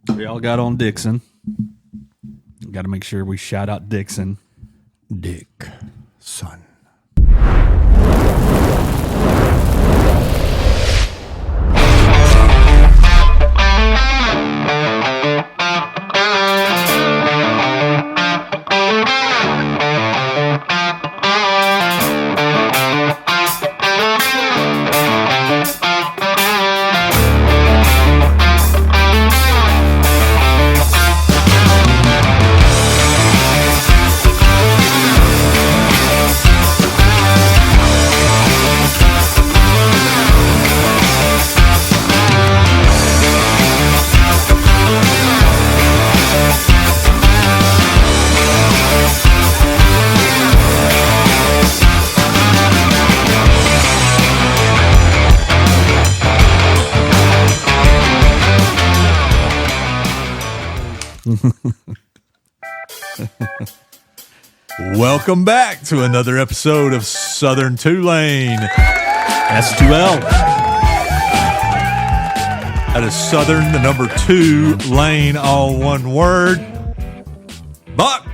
We all got on Dixon. Got to make sure we shout out Dixon. Dick, son. Welcome back to another episode of Southern Tulane. S2L. That is Southern, the number 2, Lane, all one word. Buck.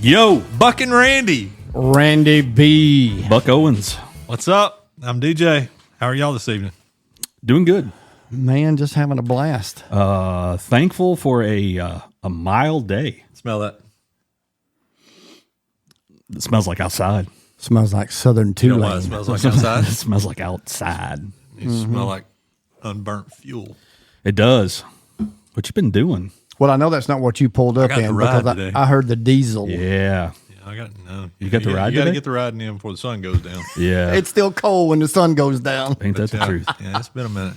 Yo. Buck and Randy. Randy B. Buck Owens. What's up? I'm DJ. How are y'all this evening? Doing good. Man, just having a blast. Thankful for a mild day. Smell that. It smells like outside. Smells like Southern You know why Tulane. it smells like outside? It smells like outside. You smell like unburnt fuel. It does. What you been doing? Well, I know that's not what you pulled up got the in ride because today. I heard the diesel. Yeah. Yeah, I got no. You got the ride You got to today? get the riding in before the sun goes down. Yeah. It's still cold when the sun goes down. Ain't that the truth? Yeah, it's been a minute.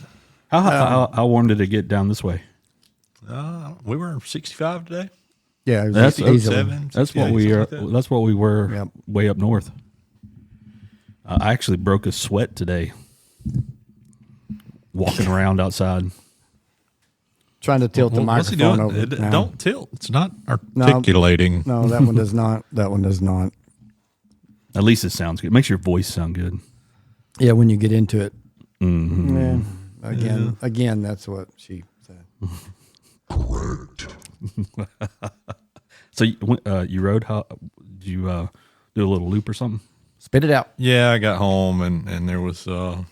How warm did it get down this way? We were 65 today. Yeah, it was That's easily. 7. That's what we are. That's what we were Yep. way up north. I actually broke a sweat today, walking around outside. Trying to tilt the What's he microphone doing? over. No. Don't tilt. It's not articulating. No, that one does not. That one does not. At least it sounds good. It makes your voice sound good. Yeah, when you get into it. Mm-hmm. Yeah. Again, that's what she said. So you rode? How did you do a little loop or something? Spit it out. Yeah, I got home and there was some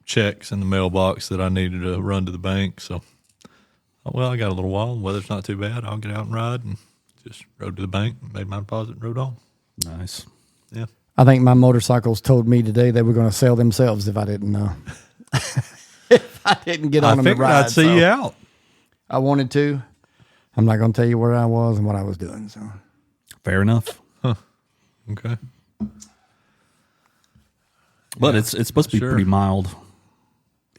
checks in the mailbox that I needed to run to the bank. So, I got a little while. The weather's not too bad. I'll get out and ride, and just rode to the bank, made my deposit, and rode on. Nice. Yeah. I think my motorcycles told me today they were going to sell themselves if I didn't know. If I didn't get on them and figured ride. I'd see you out. I wanted to. I'm not going to tell you where I was and what I was doing. So Fair enough. Okay. But it's supposed to be sure. pretty mild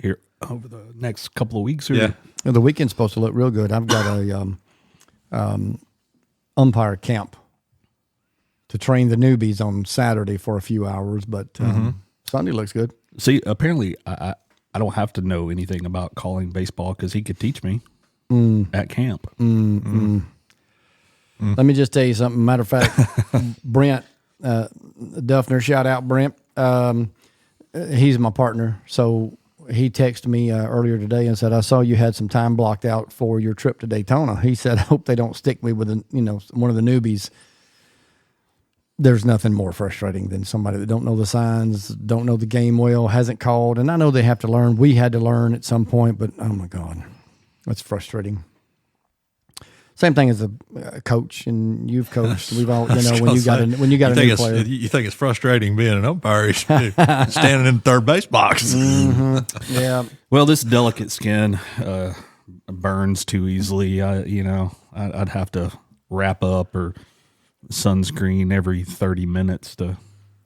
here over the next couple of weeks. Or Yeah. the weekend's supposed to look real good. I've got a umpire camp to train the newbies on Saturday for a few hours, but Sunday looks good. See, apparently I don't have to know anything about calling baseball because he could teach me at camp. Let me just tell you something. Matter of fact, Brent Duffner, shout out Brent. He's my partner. So he texted me earlier today and said, I saw you had some time blocked out for your trip to Daytona. He said, I hope they don't stick me with one of the newbies. There's nothing more frustrating than somebody that don't know the signs, don't know the game well, hasn't called. And I know they have to learn. We had to learn at some point, but oh my God, that's frustrating. Same thing as a coach, and you've coached. We've all, when you got a new player. You think it's frustrating being an umpire, standing in the third base box. Yeah. Well, this delicate skin burns too easily. I'd have to wrap up or sunscreen every 30 minutes to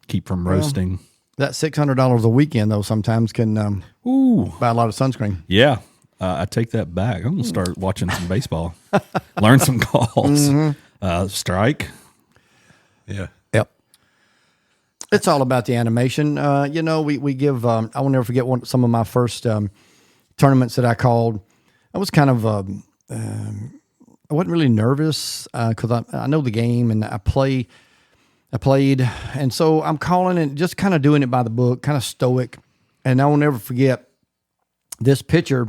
keep from roasting. That $600 a weekend, though, sometimes can buy a lot of sunscreen. Yeah. I take that back. I'm going to start watching some baseball, learn some calls, strike. Yeah. Yep. It's all about the animation. We give, I will never forget some of my first tournaments that I called. I was kind of, I wasn't really nervous because I know the game and I played. And so I'm calling and just kind of doing it by the book, kind of stoic. And I will never forget this pitcher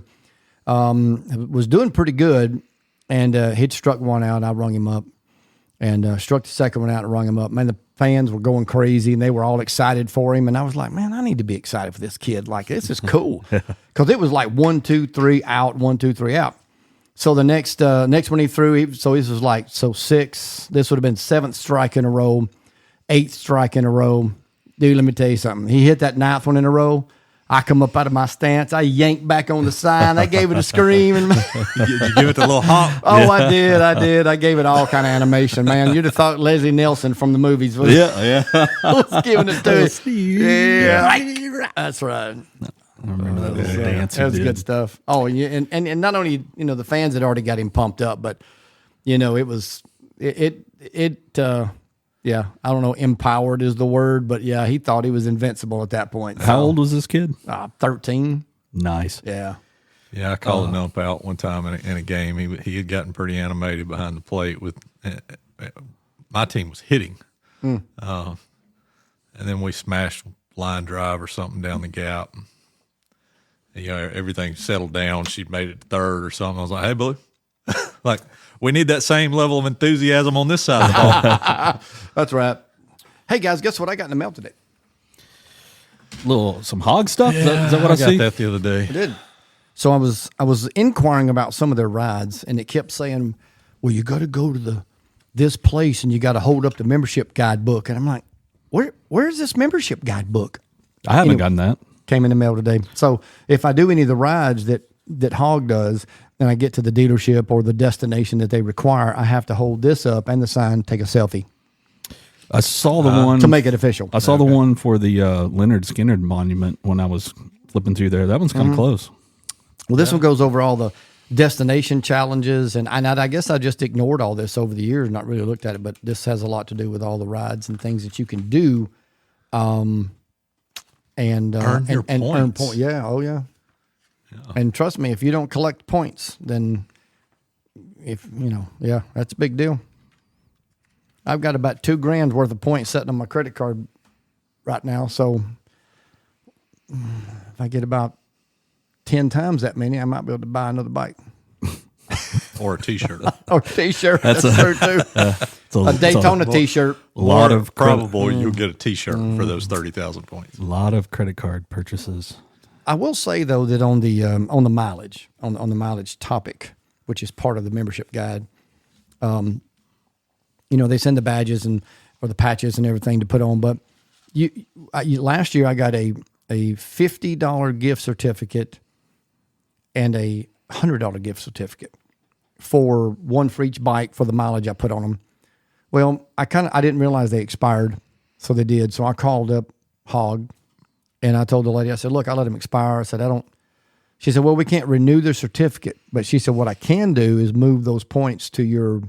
Was doing pretty good, and he'd struck one out. I rung him up, and struck the second one out and rung him up. Man, the fans were going crazy, and they were all excited for him. And I was like, man, I need to be excited for this kid. Like, this is cool. Because it was like 1, 2, 3 out, 1, 2, 3 out. So the next one he threw, so this was like, so 6, this would have been 7th strike in a row, 8th strike in a row. Dude, let me tell you something. He hit that 9th one in a row. I come up out of my stance. I yanked back on the sign. I gave it a scream. And Did you give it the little hop? oh, yeah. I did. I gave it all kind of animation, man. You'd have thought Leslie Nielsen from the movies was, was giving it to us. Yeah, that's right. I remember that little dance. That was good stuff. Oh, and not only, the fans had already got him pumped up, but, it was, yeah, I don't know, empowered is the word, but yeah, he thought he was invincible at that point. How old was this kid? 13. Nice. Yeah. Yeah, I called an ump out one time in a game. He had gotten pretty animated behind the plate with my team was hitting, and then we smashed line drive or something down the gap. And, everything settled down. She made it third or something. I was like, "Hey, Blue, like we need that same level of enthusiasm on this side of the ball." That's right. Hey guys, guess what I got in the mail today? Some hog stuff. Is that what I see? got that the other day. I did. So I was inquiring about some of their rides, and it kept saying, "Well, you got to go to this place, and you got to hold up the membership guidebook." And I'm like, "Where's this membership guidebook?" I haven't gotten that. Came in the mail today. So if I do any of the rides that Hog does, and I get to the dealership or the destination that they require, I have to hold this up and the sign, take a selfie. I saw the one to make it official. I saw the one for the Leonard Skinner monument when I was flipping through there. That one's kind of close. Well, this one goes over all the destination challenges, and I guess I just ignored all this over the years, not really looked at it, but this has a lot to do with all the rides and things that you can do, and earn points. Yeah, oh yeah. And trust me, if you don't collect points, then that's a big deal. I've got about $2,000 worth of points sitting on my credit card right now. So if I get about 10 times that many, I might be able to buy another bike. Or a T-shirt. Or a T-shirt. That's true too. A Daytona T-shirt. A lot of probable you'll get a T-shirt for those 30,000 points. A lot of credit card purchases. I will say though that on the mileage, on the mileage topic, which is part of the membership guide, they send the badges or the patches and everything to put on. But last year I got a $50 gift certificate and a $100 gift certificate for one for each bike for the mileage I put on them. Well, I didn't realize they expired, so they did. So I called up Hog. And I told the lady, I said, look, I let them expire. I said, she said, well, we can't renew the certificate. But she said, what I can do is move those points to your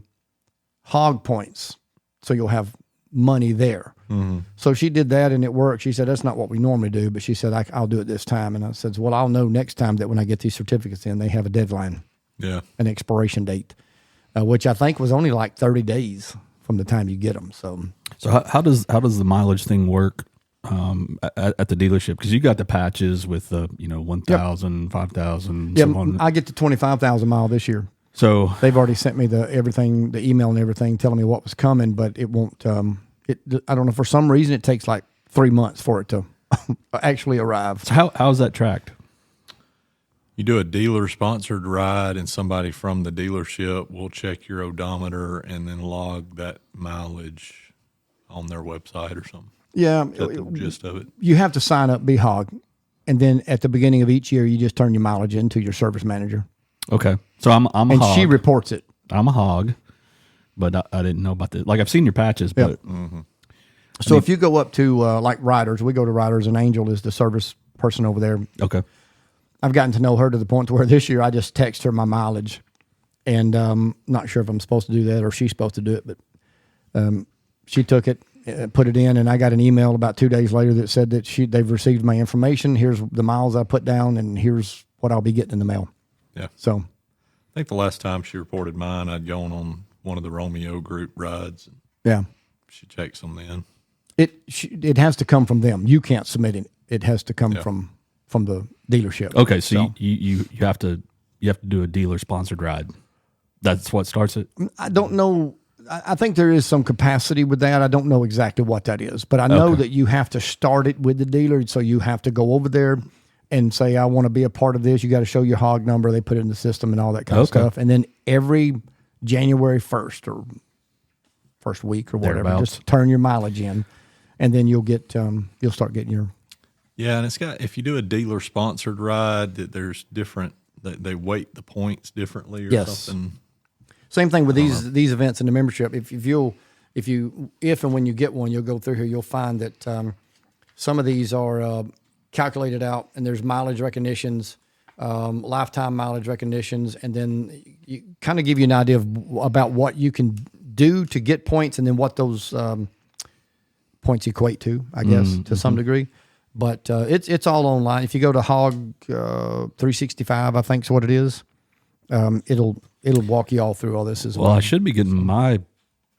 Hog points. So you'll have money there. Mm-hmm. So she did that and it worked. She said, that's not what we normally do. But she said, I'll do it this time. And I said, well, I'll know next time that when I get these certificates in, they have a deadline. Yeah. An expiration date, which I think was only like 30 days from the time you get them. So how does the mileage thing work? At the dealership, because you got the patches with the 1,000, 5,000. Yeah, I get to 25,000 mile this year. So they've already sent me the email and everything, telling me what was coming, but it won't. I don't know, for some reason it takes like 3 months for it to actually arrive. So how is that tracked? You do a dealer sponsored ride, and somebody from the dealership will check your odometer and then log that mileage on their website or something. Yeah, that's the gist of it. You have to sign up, be Hog, and then at the beginning of each year, you just turn your mileage into your service manager. Okay, so I'm a hog. And she reports it. I'm a hog, but I didn't know about that. Like I've seen your patches, but yep. Mm-hmm. So if you go up to like Riders, we go to Riders, and Angel is the service person over there. Okay, I've gotten to know her to the point to where this year I just text her my mileage, and not sure if I'm supposed to do that or she's supposed to do it, but she took it. Put it in, and I got an email about 2 days later that said that they've received my information. Here's the miles I put down, and here's what I'll be getting in the mail. Yeah. So, I think the last time she reported mine, I'd gone on one of the Romeo group rides. Yeah. She checks them in. It has to come from them. You can't submit it. It has to come from the dealership. Okay, so you have to you have to do a dealer sponsored ride. That's what starts it. I don't know. I think there is some capacity with that. I don't know exactly what that is, but I know that you have to start it with the dealer. So you have to go over there and say, I want to be a part of this. You got to show your hog number. They put it in the system and all that kind of stuff. And then every January 1st or first week or whatever, Thereabouts. just turn your mileage in, and then you'll get, you'll start getting your. Yeah. And it's got, if you do a dealer sponsored ride, that there's different, they weight the points differently or something. Same thing with these events in the membership. If and when you get one, you'll go through here, you'll find that some of these are calculated out, and there's mileage recognitions, lifetime mileage recognitions, and then you kind of give you an idea about what you can do to get points, and then what those points equate to, I guess, to some degree. But it's all online. If you go to Hog 365, I think is what it is. It'll walk you all through all this as well. Well, I should be getting my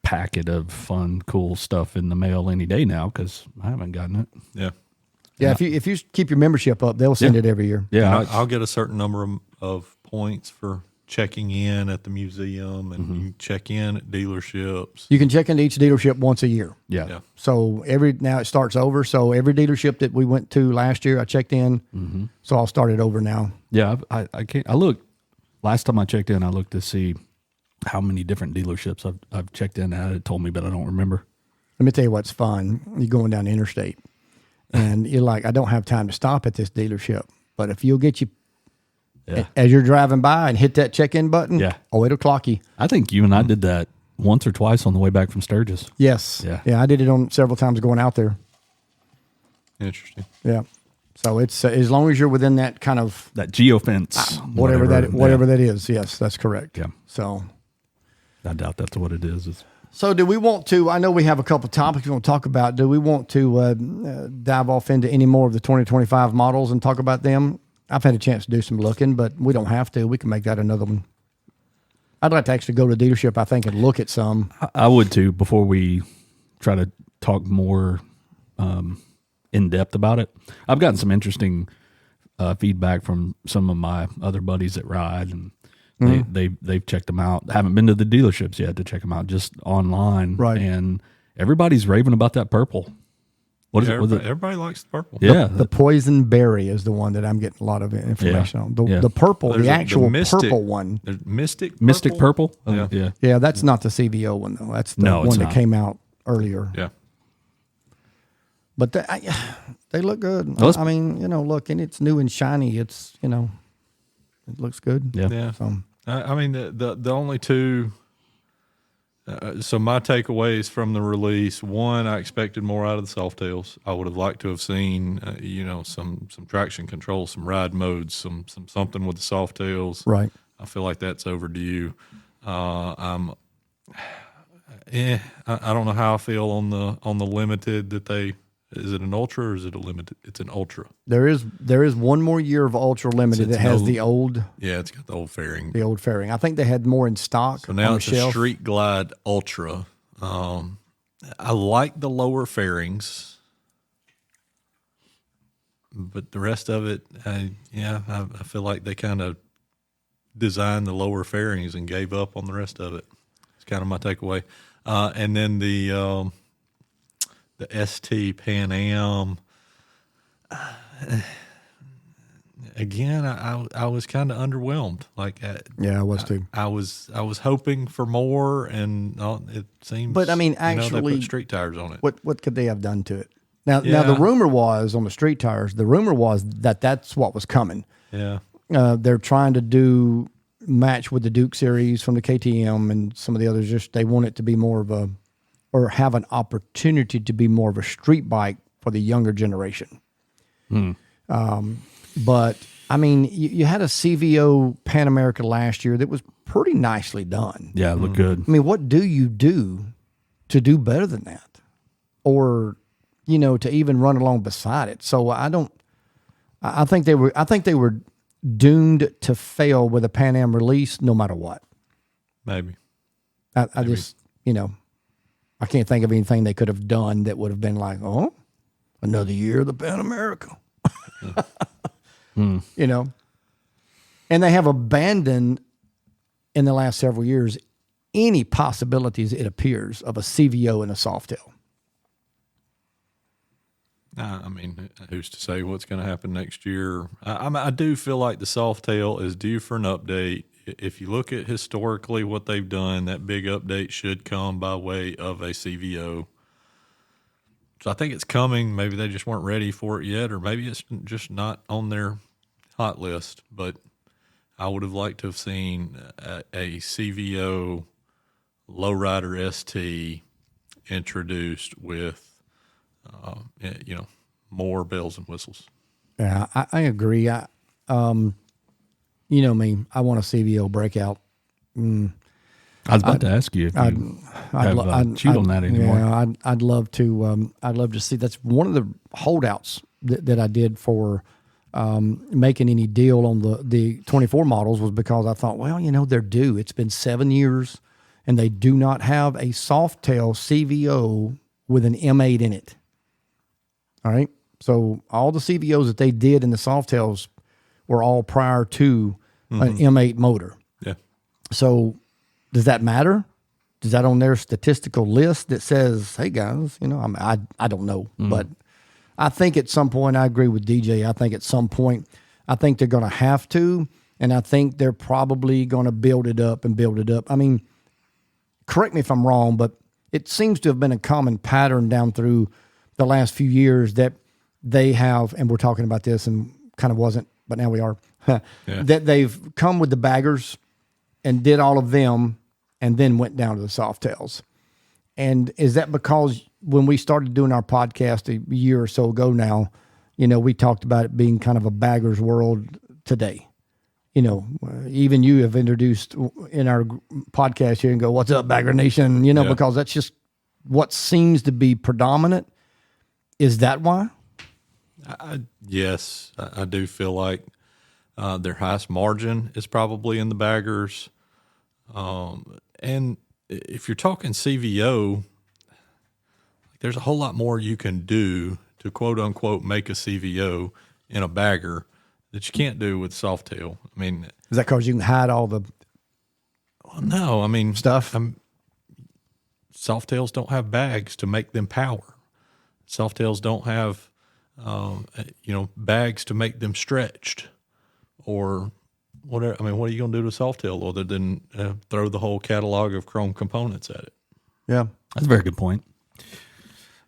packet of fun, cool stuff in the mail any day now because I haven't gotten it. Yeah. Yeah, if you keep your membership up, they'll send it every year. Yeah, I'll get a certain number of points for checking in at the museum, and you check in at dealerships. You can check into each dealership once a year. yeah. So now it starts over. So every dealership that we went to last year, I checked in. So I'll start it over now. Yeah, I can't. I looked last time I checked in. I looked to see how many different dealerships I've checked in at. It told me, but I don't remember. Let me tell you what's fun. You're going down the interstate, and you're like, I don't have time to stop at this dealership. But if you'll get you, as you're driving by and hit that check-in button, it'll clock you. I think you and I did that once or twice on the way back from Sturgis. Yes. Yeah. I did it on several times going out there. Interesting. Yeah. So it's as long as you're within that kind of That geofence, whatever that is. Yes, that's correct. Yeah. So I doubt that's what it is. So do we want to, I know we have a couple of topics we want to talk about. Do we want to dive off into any more of the 2025 models and talk about them? I've had a chance to do some looking, but we don't have to. We can make that another one. I'd like to actually go to the dealership, I think, and look at some. I would too, before we try to talk more in depth about it. I've gotten some interesting feedback from some of my other buddies that ride, and they've checked them out. Haven't been to the dealerships yet to check them out, just online. Right. And everybody's raving about that purple. What is it? Everybody likes the purple. Yeah. The poison berry is the one that I'm getting a lot of information on. The purple, There's the actual Mystic, purple one. There's Mystic purple? Yeah. Yeah, that's not the CVO one, though. That's the one that came out earlier. Yeah. But they look good. I mean, look, and it's new and shiny. It's, it looks good. Yeah. So. I mean, the only two. So my takeaways from the release: one, I expected more out of the Softails. I would have liked to have seen, some traction control, some ride modes, something with the Softails. Right. I feel like that's overdue. I don't know how I feel on the limited that they. Is it an ultra or is it a limited? It's an ultra. There is one more year of ultra limited that has the old. Yeah, it's got the old fairing. The old fairing. I think they had more in stock. So now on it's the shelf. a Street Glide Ultra. I like the lower fairings, but the rest of it, I feel like they kind of designed the lower fairings and gave up on the rest of it. It's kind of my takeaway. And then the ST Pan Am. Again, I was kind of underwhelmed. I was too. I was hoping for more, and it seems. But I mean, they actually, put street tires on it. What could they have done to it? Now the rumor was on the street tires. The rumor was that that's what was coming. Yeah, they're trying to match with the Duke series from the KTM and some of the others. Just they want it to be more of a, or have an opportunity to be more of a street bike for the younger generation. But I mean, you had a CVO Pan America last year that was pretty nicely done. Yeah, it looked good. I mean, what do you do to do better than that? Or, to even run along beside it. So I think they were doomed to fail with a Pan Am release no matter what. maybe. I just, I can't think of anything they could have done that would have been like, oh, another year of the Pan America. And they have abandoned in the last several years any possibilities, it appears, of a CVO and a Softail. I mean, who's to say what's going to happen next year? I do feel like the Softail is due for an update. If you look at historically what they've done, that big update should come by way of a CVO. So I think it's coming. Maybe they just weren't ready for it yet, or maybe it's just not on their hot list. But I would have liked to have seen a CVO lowrider ST introduced with, more bells and whistles. Yeah, I agree. You know me, I want a CVO breakout. I was about to ask you if you have chewed on that anymore. Yeah, I'd love to. I'd love to see. That's one of the holdouts that I did for making any deal on the 24 models was because I thought, well, they're due. It's been 7 years, and they do not have a Softail CVO with an M8 in it. All right, so all the CVOs that they did in the Softails were all prior to an M8 motor. Yeah. So does that matter? Is that on their statistical list that says, hey guys, I don't know, but I think at some point, I agree with DJ. I think at some point, I think they're going to have to, and I think they're probably going to build it up and build it up. I mean, correct me if I'm wrong, but it seems to have been a common pattern down through the last few years that they have, and we're talking about this and kind of wasn't, but now we are, that they've come with the baggers and did all of them and then went down to the Softails. And is that because when we started doing our podcast a year or so ago now, we talked about it being kind of a bagger's world today? Even you have introduced in our podcast here and go, what's up, Bagger Nation? Because that's just what seems to be predominant. Is that why? Yes, I do feel like their highest margin is probably in the baggers. And if you're talking CVO, there's a whole lot more you can do to quote unquote make a CVO in a bagger that you can't do with Softail. I mean, is that because you can hide all the? Well, no, I mean stuff. Softails don't have bags to make them power. Softails don't have, bags to make them stretched, or whatever. I mean, what are you going to do to a Softail other than throw the whole catalog of chrome components at it? Yeah, that's a very good point.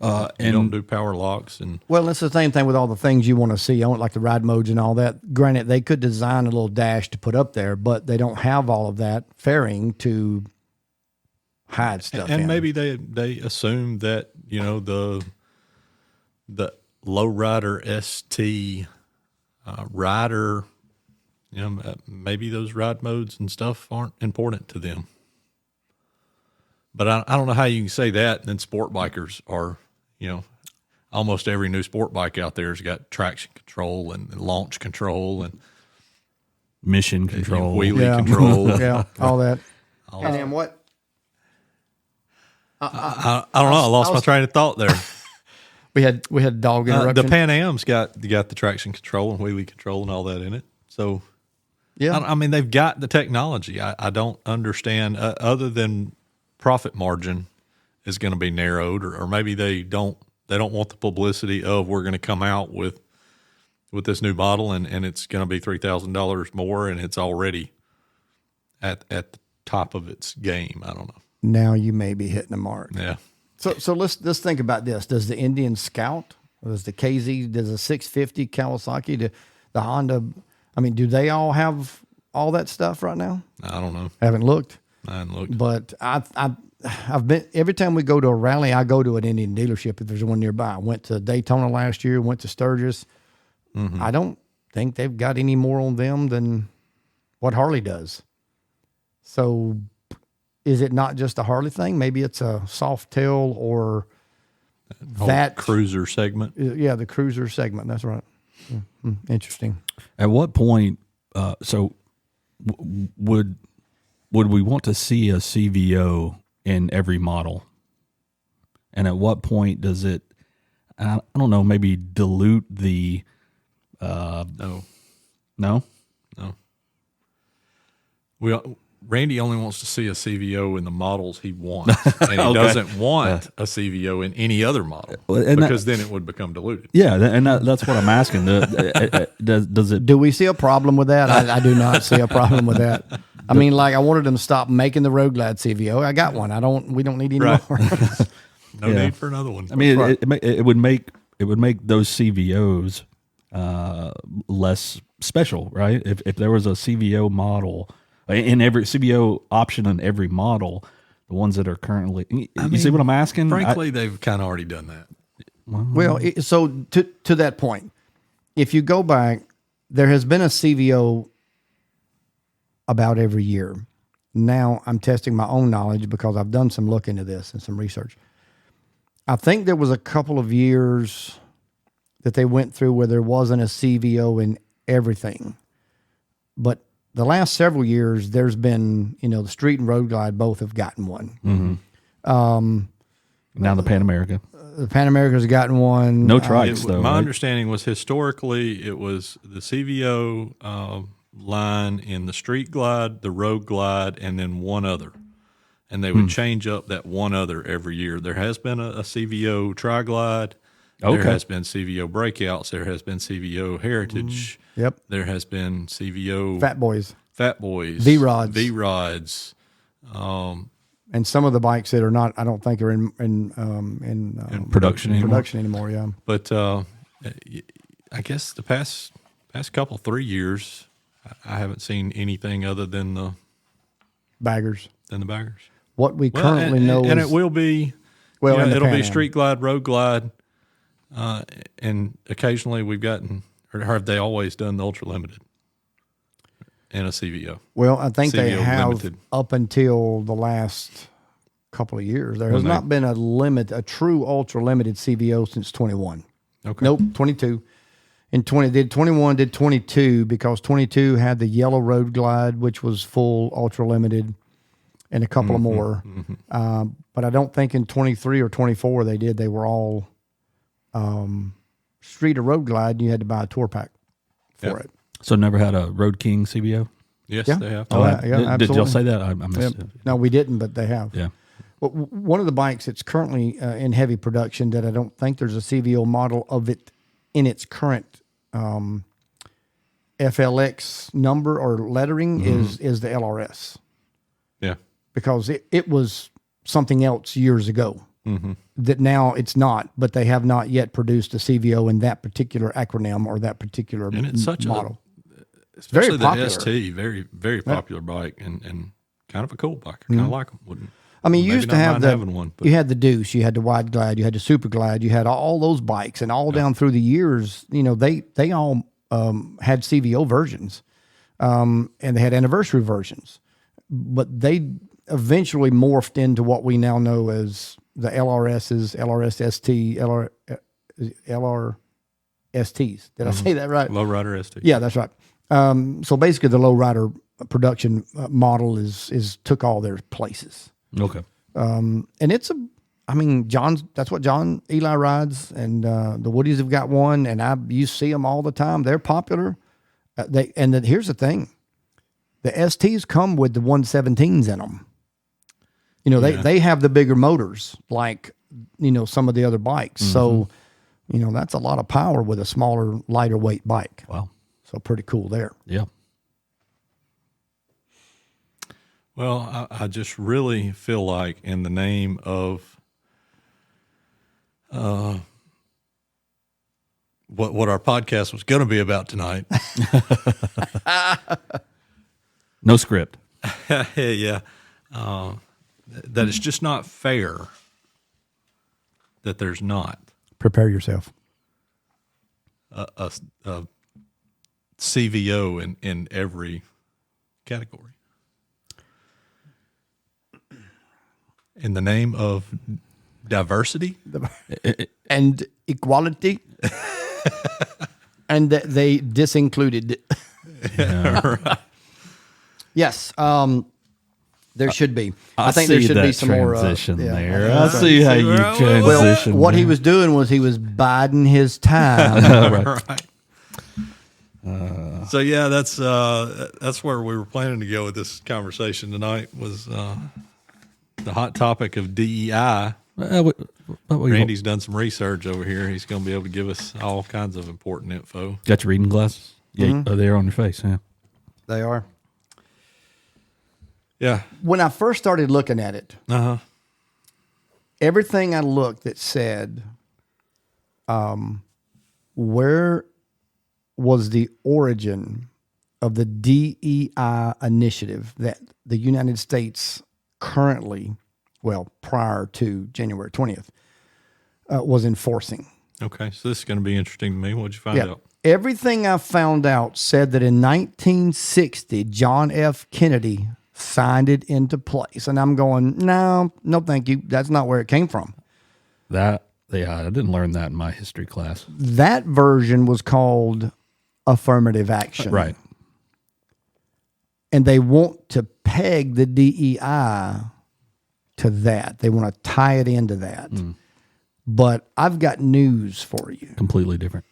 You don't do power locks, and well, it's the same thing with all the things you want to see. I want like the ride modes and all that. Granted, they could design a little dash to put up there, but they don't have all of that fairing to hide stuff. And maybe they assume that the lowrider ST rider, maybe those ride modes and stuff aren't important to them. But I don't know how you can say that. And then sport bikers are, almost every new sport bike out there has got traction control and launch control and mission control, wheelie control. Yeah, all that. And then what? I don't know. I lost my train of thought there. We had dog interruption. The Pan Am's got the traction control and wheelie control and all that in it. So, yeah, I mean, they've got the technology. I don't understand other than profit margin is going to be narrowed, or maybe they don't want the publicity of we're going to come out with this new model and it's going to be $3,000 more and it's already at the top of its game. I don't know. Now you may be hitting the mark. Yeah. So let's think about this. Does the Indian Scout, does the KZ, does the 650 Kawasaki, the Honda, I mean, do they all have all that stuff right now? I don't know. I haven't looked. I haven't looked. But I've been, every time we go to a rally, I go to an Indian dealership if there's one nearby. I went to Daytona last year, went to Sturgis. Mm-hmm. I don't think they've got any more on them than what Harley does. So is it not just a Harley thing? Maybe it's a Softail or that cruiser segment. Yeah, the cruiser segment. That's right. Mm-hmm. Interesting. At what point, would we want to see a CVO in every model? And at what point does it, I don't know, maybe dilute the, No. No? No. Randy only wants to see a CVO in the models he wants, and he doesn't want a CVO in any other model because then it would become diluted. Yeah, and that's what I'm asking. Does it? Do we see a problem with that? I do not see a problem with that. I mean, like I wanted them to stop making the Road Glide CVO. I got one. We don't need any more. No need for another one. I mean, it would make those CVOs less special, right? If there was a CVO model in every CVO option in every model, the ones that are currently, you see what I'm asking? Frankly, they've kind of already done that. Well, so to that point, if you go back, there has been a CVO about every year. Now I'm testing my own knowledge because I've done some look into this and some research. I think there was a couple of years that they went through where there wasn't a CVO in everything. But the last several years, there's been, the Street and Road Glide both have gotten one. Mm-hmm. Now the Pan America. The Pan America's gotten one. No trikes, though. My right? understanding was historically it was the CVO line in the Street Glide, the Road Glide, and then one other. And they would change up that one other every year. There has been a CVO Tri-Glide. There has been CVO Breakouts. There has been CVO Heritage. Yep. There has been CVO Fat Boys. V-Rods. And some of the bikes that are not, I don't think are in production anymore. Yeah. But I guess the past couple 3 years, I haven't seen anything other than the baggers. What we currently know, and it will be. Well, it'll be Street Glide, Road Glide, and occasionally we've gotten, or have they always done the Ultra Limited and a CVO? Well, I think CVO they have limited. Up until the last couple of years. There has not been a true Ultra Limited CVO since 21. Okay. Nope, 22. In 21 did 22 because 22 had the yellow Road Glide, which was full Ultra Limited, and a couple of more. But I don't think in 23 or 24 they did. They were all Street or Road Glide, and you had to buy a tour pack for it. So never had a Road King CVO? Yes, Yeah. they have. Oh, yeah, absolutely. Did y'all say that? I missed it. No, we didn't, but they have. Yeah. Well, one of the bikes that's currently in heavy production that I don't think there's a CVO model of it in its current FLX number or lettering is the LRS. Yeah. Because it was something else years ago that now it's not, but they have not yet produced a CVO in that particular acronym or that particular And it's such model. Especially very popular. the ST, very, very popular bike and kind of a cool bike. I kind of like them. I mean, you used to have having one, but you had the Deuce, you had the Wide Glide, you had the Super Glide, you had all those bikes, and all down through the years, they all had CVO versions, and they had anniversary versions, but they eventually morphed into what we now know as the LRSs, LRS-ST, LRSTs. Did I say that right? Lowrider ST. Yeah, that's right. So basically, the lowrider production model is took all their places. Okay. And it's that's what John Eli rides, and the Woodies have got one, and you see them all the time. They're popular. Here's the thing: the STs come with the 117s in them. They have the bigger motors, like some of the other bikes. So, that's a lot of power with a smaller, lighter weight bike. Wow. So pretty cool there. Yeah. Well, I just really feel like in the name of what our podcast was going to be about tonight. No script. Yeah. That it's just not fair that there's not Prepare yourself. a CVO in every category. In the name of diversity And equality. And they disincluded. Yeah, right. Yes. There should be. I think see there should be that some more transition yeah. there. I see how you transition. What he was doing was he was biding his time. Right. So yeah, that's where we were planning to go with this conversation tonight. Was the hot topic of DEI. Randy's done some research over here. He's going to be able to give us all kinds of important info. Got your reading glasses? Yeah, they're on your face. Yeah, They are. Yeah. When I first started looking at it, everything I looked that said, where was the origin of the DEI initiative that the United States currently, well, prior to January 20th, was enforcing. Okay, so this is going to be interesting to me. What'd you find out? Everything I found out said that in 1960, John F. Kennedy signed it into place. And I'm going, no, thank you. That's not where it came from. I didn't learn that in my history class. That version was called affirmative action. Right. And they want to peg the DEI to that. They want to tie it into that. But I've got news for you. Completely different.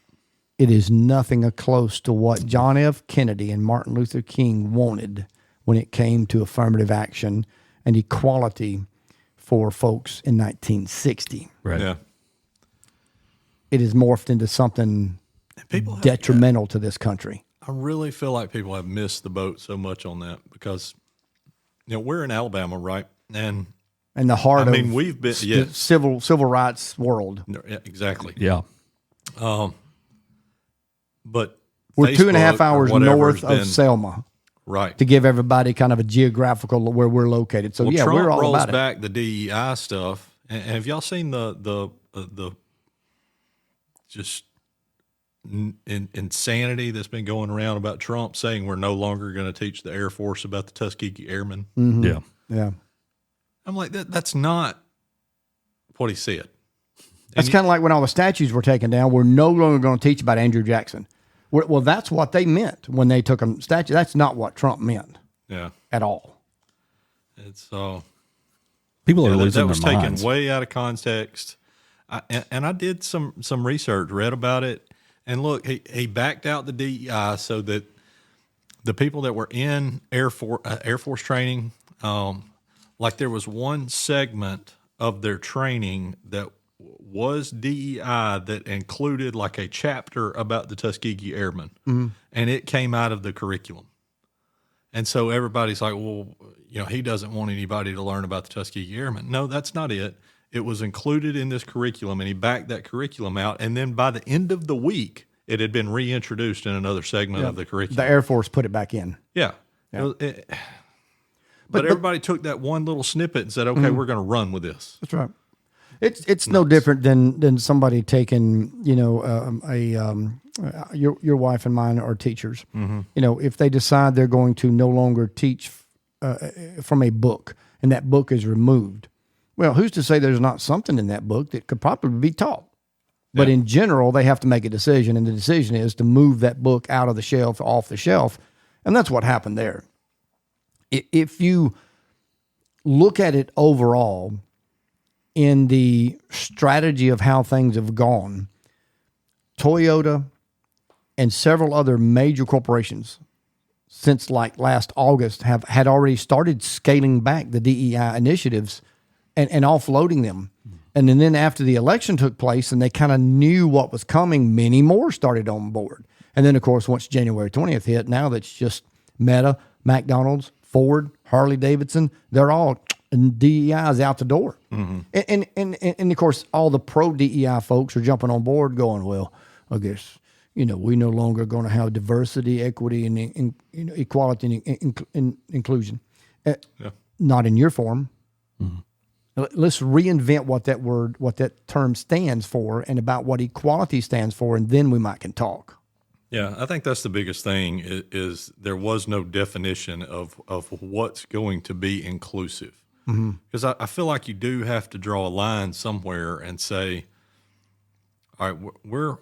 It is nothing close to what John F. Kennedy and Martin Luther King wanted when it came to affirmative action and equality for folks in 1960. Right. Yeah. It has morphed into something detrimental to this country. I really feel like people have missed the boat so much on that because, we're in Alabama, right? And the heart of we've been civil rights world. Yeah, exactly. Yeah. But We're Facebook 2.5 hours or whatever north has been- of Selma, right? to give everybody kind of a geographical where we're located. So Trump we're all rolls about it. back the DEI stuff, and have y'all seen the just insanity that's been going around about Trump saying we're no longer going to teach the Air Force about the Tuskegee Airmen? Yeah. Yeah. I'm like, that's not what he said. That's kind of like when all the statues were taken down. We're no longer going to teach about Andrew Jackson. Well, that's what they meant when they took a statue. That's not what Trump meant Yeah, at all. it's People are losing that was their taken minds. way out of context. And I did some research, read about it, and look, he backed out the DEI so that the people that were in Air Force training, like there was one segment of their training that was DEI that included like a chapter about the Tuskegee Airmen, and it came out of the curriculum. And so everybody's like, well, he doesn't want anybody to learn about the Tuskegee Airmen. No, that's not it. It was included in this curriculum, and he backed that curriculum out. And then by the end of the week, it had been reintroduced in another segment of the curriculum. The Air Force put it back in. Yeah. But everybody took that one little snippet and said, okay, we're going to run with this. That's right. It's no different than somebody taking, your wife and mine are teachers. If they decide they're going to no longer teach from a book and that book is removed, well, who's to say there's not something in that book that could probably be taught? But in general, they have to make a decision, and the decision is to move that book out of the shelf, off the shelf, and that's what happened there. If you look at it overall, in the strategy of how things have gone, Toyota and several other major corporations since like last August had already started scaling back the DEI initiatives and offloading them. And then after the election took place and they kind of knew what was coming, many more started on board. And then, of course, once January 20th hit, now that's just Meta, McDonald's, Ford, Harley Davidson, they're all DEI is out the door. And of course, all the pro DEI folks are jumping on board going, well, I guess, we no longer going to have diversity, equity, and equality and inclusion. Not in your form. Let's reinvent what that term stands for and about what equality stands for, and then we might can talk. Yeah, I think that's the biggest thing is there was no definition of what's going to be inclusive. Because I feel like you do have to draw a line somewhere and say, all right, we're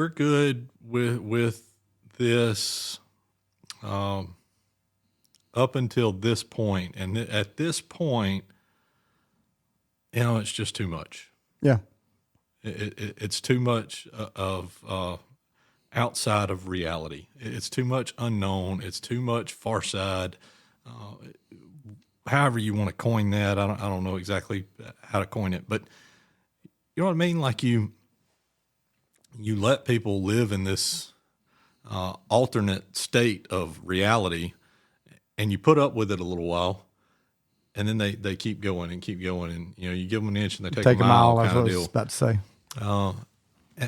good with this up until this point, and at this point, it's just too much. Yeah. It's too much of outside of reality. It's too much unknown. It's too much far side. However you want to coin that, I don't know exactly how to coin it, but you know what I mean? Like you let people live in this alternate state of reality, and you put up with it a little while, and then they keep going and keep going, and you give them an inch and they take a mile That's kind what of I was deal. about to say.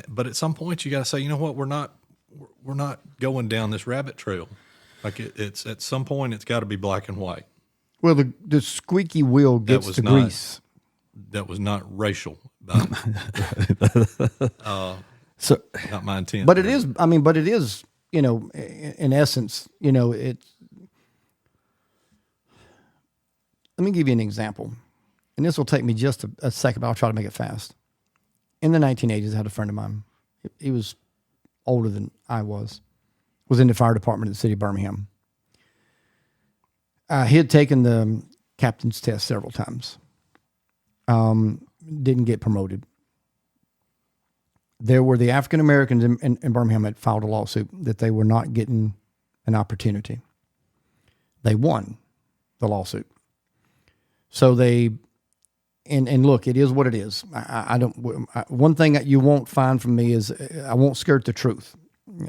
But at some point, you got to say, you know what, we're not going down this rabbit trail. Like it's at some point, it's got to be black and white. Well, the squeaky wheel gets was the not- grease. That was not racial, but So, not my intent. but it is. I mean, but it is. In essence, it's. Let me give you an example, and this will take me just a second, but I'll try to make it fast. In the 1980s, I had a friend of mine. He was older than I was in the fire department in the city of Birmingham. He had taken the captain's test several times. Didn't get promoted. There were the African Americans in Birmingham that filed a lawsuit that they were not getting an opportunity. They won the lawsuit. So they, and look, it is what it is. One thing that you won't find from me is I won't skirt the truth.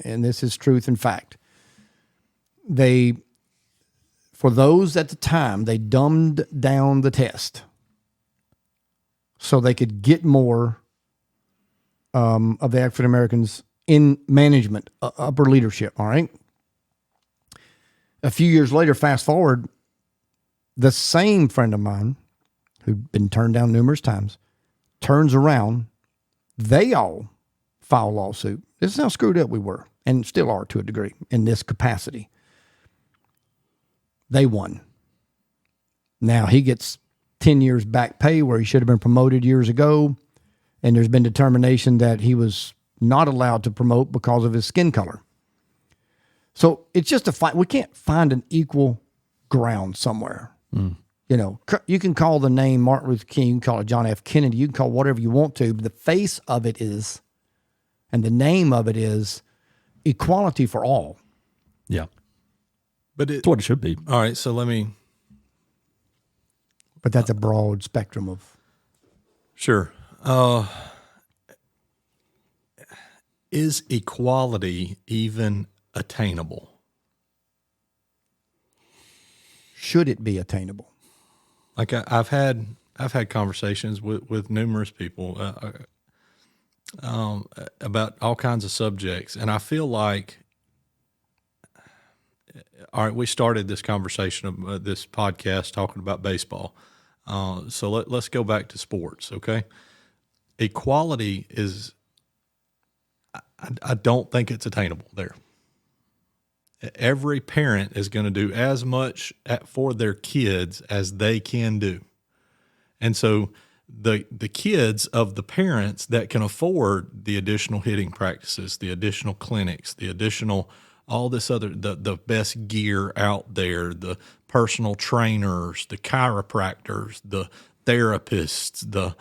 And this is truth and fact. For those at the time, they dumbed down the test so they could get more of the African Americans in management, upper leadership. All right. A few years later, fast forward, the same friend of mine who'd been turned down numerous times turns around. They all file a lawsuit. This is how screwed up we were and still are to a degree in this capacity. They won. Now he gets 10 years back pay where he should have been promoted years ago. And there's been determination that he was not allowed to promote because of his skin color. So it's just a fight. We can't find an equal ground somewhere. You can call the name Martin Luther King, you can call it John F. Kennedy, you can call whatever you want to, but the face of it is, and the name of it is equality for all. Yeah. but That's what it should be. all right. So let me. But that's a broad spectrum of. Sure. Is equality even attainable? Should it be attainable? Like I've had conversations with numerous people about all kinds of subjects, and I feel like, all right, we started this conversation of this podcast talking about baseball. So let's go back to sports, okay? Equality is, I don't think it's attainable there. Every parent is going to do as much for their kids as they can do. And so the kids of the parents that can afford the additional hitting practices, the additional clinics, the additional all this other, the best gear out there, the personal trainers, the chiropractors, the therapists,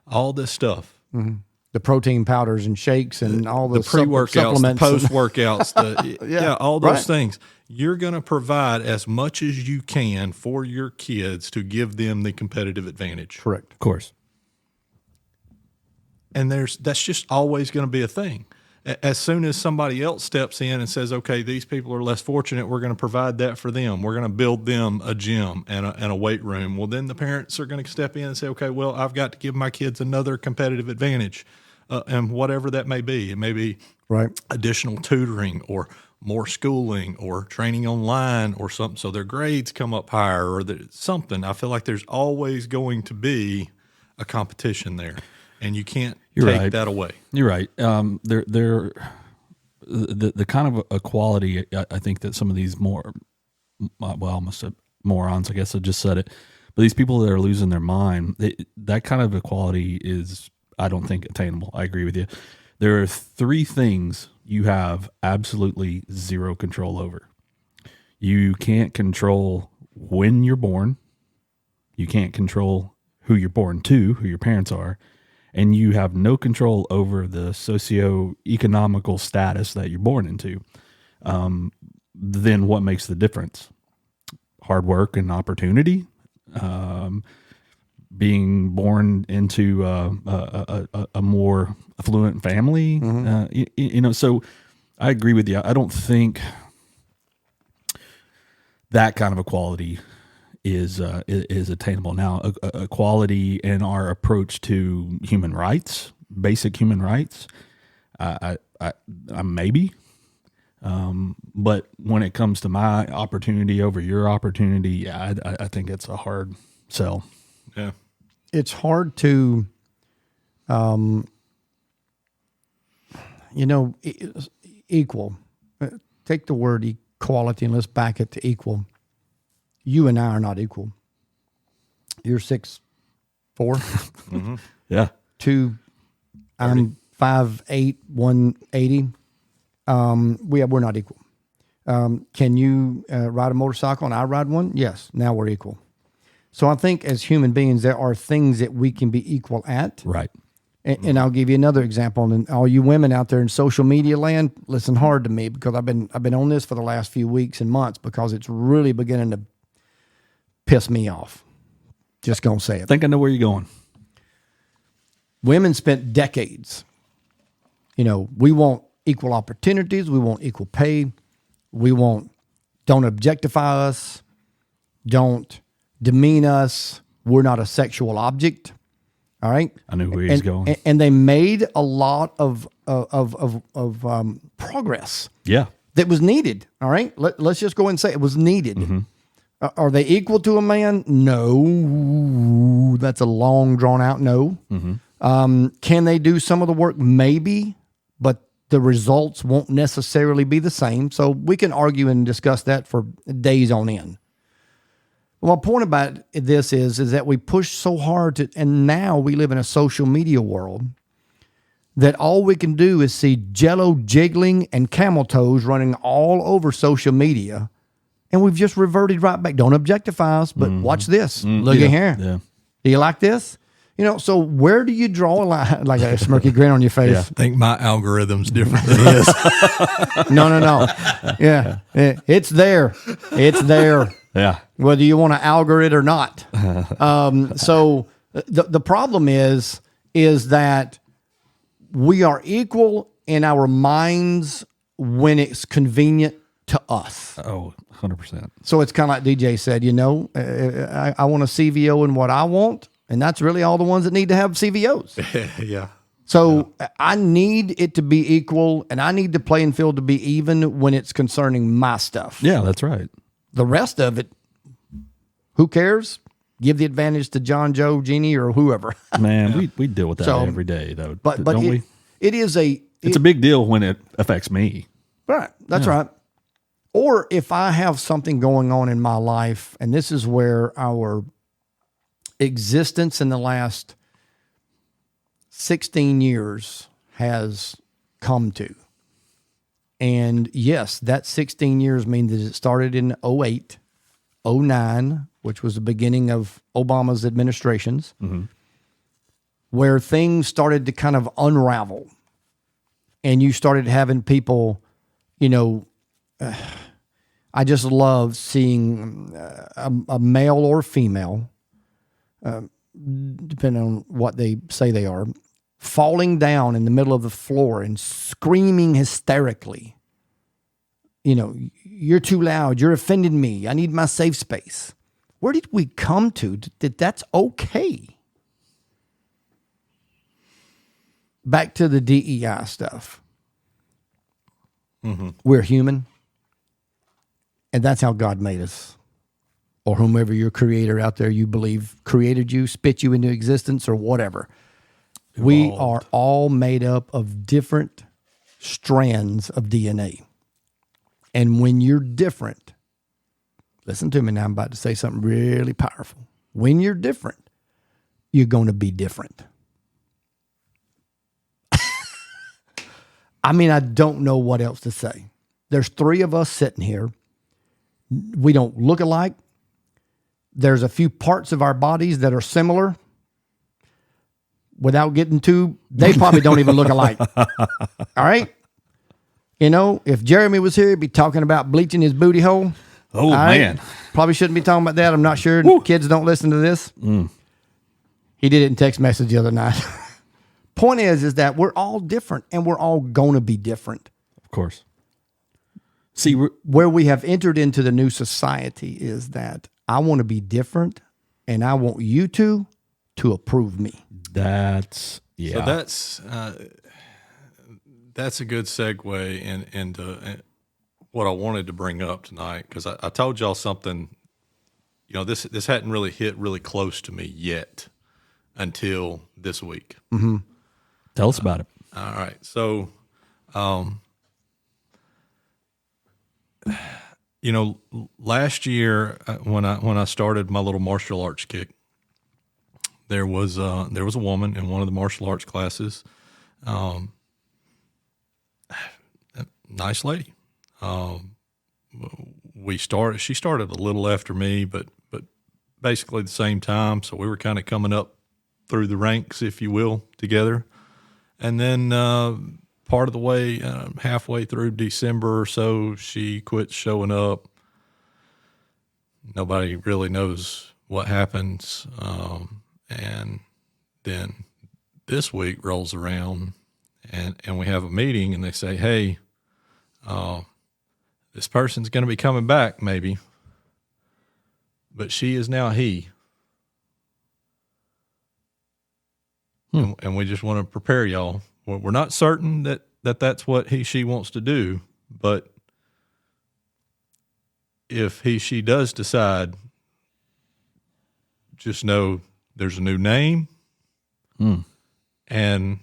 all this stuff. Mm-hmm. The protein powders and shakes and all The the pre-workouts, the supplements. post-workouts, all those right. things. You're going to provide as much as you can for your kids to give them the competitive advantage. Correct. Of course. And that's just always going to be a thing. As soon as somebody else steps in and says, okay, these people are less fortunate, we're going to provide that for them. We're going to build them a gym and a weight room. Well, then the parents are going to step in and say, okay, well, I've got to give my kids another competitive advantage. And whatever that may be. It may be Right. additional tutoring or more schooling or training online or something so their grades come up higher or something. I feel like there's always going to be a competition there, and you can't take that away. You're right. The kind of equality I think that some of these almost said morons, I guess I just said it, but these people that are losing their mind, that kind of equality is, I don't think, attainable. I agree with you. There are three things you have absolutely zero control over. You can't control when you're born. You can't control who you're born to, who your parents are. and you have no control over the socioeconomical status that you're born into, then what makes the difference? Hard work and opportunity, being born into a more affluent family. So I agree with you. I don't think that kind of equality is attainable now. Equality in our approach to human rights, basic human rights, I maybe. But when it comes to my opportunity over your opportunity, yeah, I think it's a hard sell. Yeah. It's hard to, equal. Take the word equality and let's back it to equal. You and I are not equal. You're 6'4". Yeah. I'm 5'8", 180. We're not equal. Can you ride a motorcycle and I ride one? Yes. Now we're equal. So I think as human beings, there are things that we can be equal at. Right. And I'll give you another example. And all you women out there in social media land, listen hard to me, because I've been on this for the last few weeks and months, because it's really beginning to piss me off. Just gonna say it. I think I know where you're going. Women spent decades. We want equal opportunities. We want equal pay. We want, don't objectify us. Don't demean us. We're not a sexual object. All right. I knew where he's going. And they made a lot of progress. Yeah. That was needed. All right. Let's just go and say it was needed. Are they equal to a man? No. That's a long drawn out no. Can they do some of the work? Maybe, but the results won't necessarily be the same. So we can argue and discuss that for days on end. Well, my point about this is that we push so hard to, and now we live in a social media world that all we can do is see jello jiggling and camel toes running all over social media. And we've just reverted right back. Don't objectify us, but watch this. Look at here. Yeah. Do you like this? So where do you draw a line? Like a smirky grin on your face. I think my algorithm's different than his. No. Yeah. It's there. It's there. Yeah. Whether you want to algor it or not. So the problem is that we are equal in our minds when it's convenient to us. Oh, 100%. So it's kind of like DJ said, I want a CVO in what I want, and that's really all the ones that need to have CVOs. Yeah. So I need it to be equal, and I need the playing field to be even when it's concerning my stuff. Yeah, that's right. The rest of it, who cares? Give the advantage to John, Joe, Jeannie, or whoever. Man, we deal with that every day, though. But don't we? It is It's a big deal when it affects me. Right. That's right. Or if I have something going on in my life, and this is where our existence in the last 16 years has come to. And yes, that 16 years means that it started in 08, 09, which was the beginning of Obama's administrations, where things started to kind of unravel. And you started having people, I just love seeing a male or female, depending on what they say they are, falling down in the middle of the floor and screaming hysterically. You're too loud. You're offending me. I need my safe space. Where did we come to that that's okay? Back to the DEI stuff. We're human. And that's how God made us. Or whomever your creator out there you believe created you, spit you into existence, or whatever. We are all made up of different strands of DNA. And when you're different, listen to me now, I'm about to say something really powerful. When you're different, you're going to be different. I mean, I don't know what else to say. There's three of us sitting here. We don't look alike. There's a few parts of our bodies that are similar. without getting too, they probably don't even look alike. All right. You know, if Jeremy was here, he'd be talking about bleaching his booty hole. Oh, right? man. Probably shouldn't be talking about that. I'm not sure. Kids don't listen to this. He did it in text message the other night. Point is that we're all different and we're all going to be different. Of course. See, Where we have entered into the new society is that I want to be different and I want you to approve me. that's, yeah. So that's a good segue into what I wanted to bring up tonight, because I told y'all something. You know, this hadn't really hit really close to me yet until this week. Mm-hmm. Tell us about it. All right, so you know, last year when I started my little martial arts kick, there was a woman in one of the martial arts classes, nice lady. She started a little after me, but basically the same time. So we were kind of coming up through the ranks, if you will, together. And then part of the way, halfway through December or so, she quit showing up. Nobody really knows what happens. And then this week rolls around and we have a meeting and they say, hey, this person's going to be coming back maybe, but she is now he. And we just want to prepare y'all. We're not certain that that's what she wants to do, but if she does decide, just know there's a new name and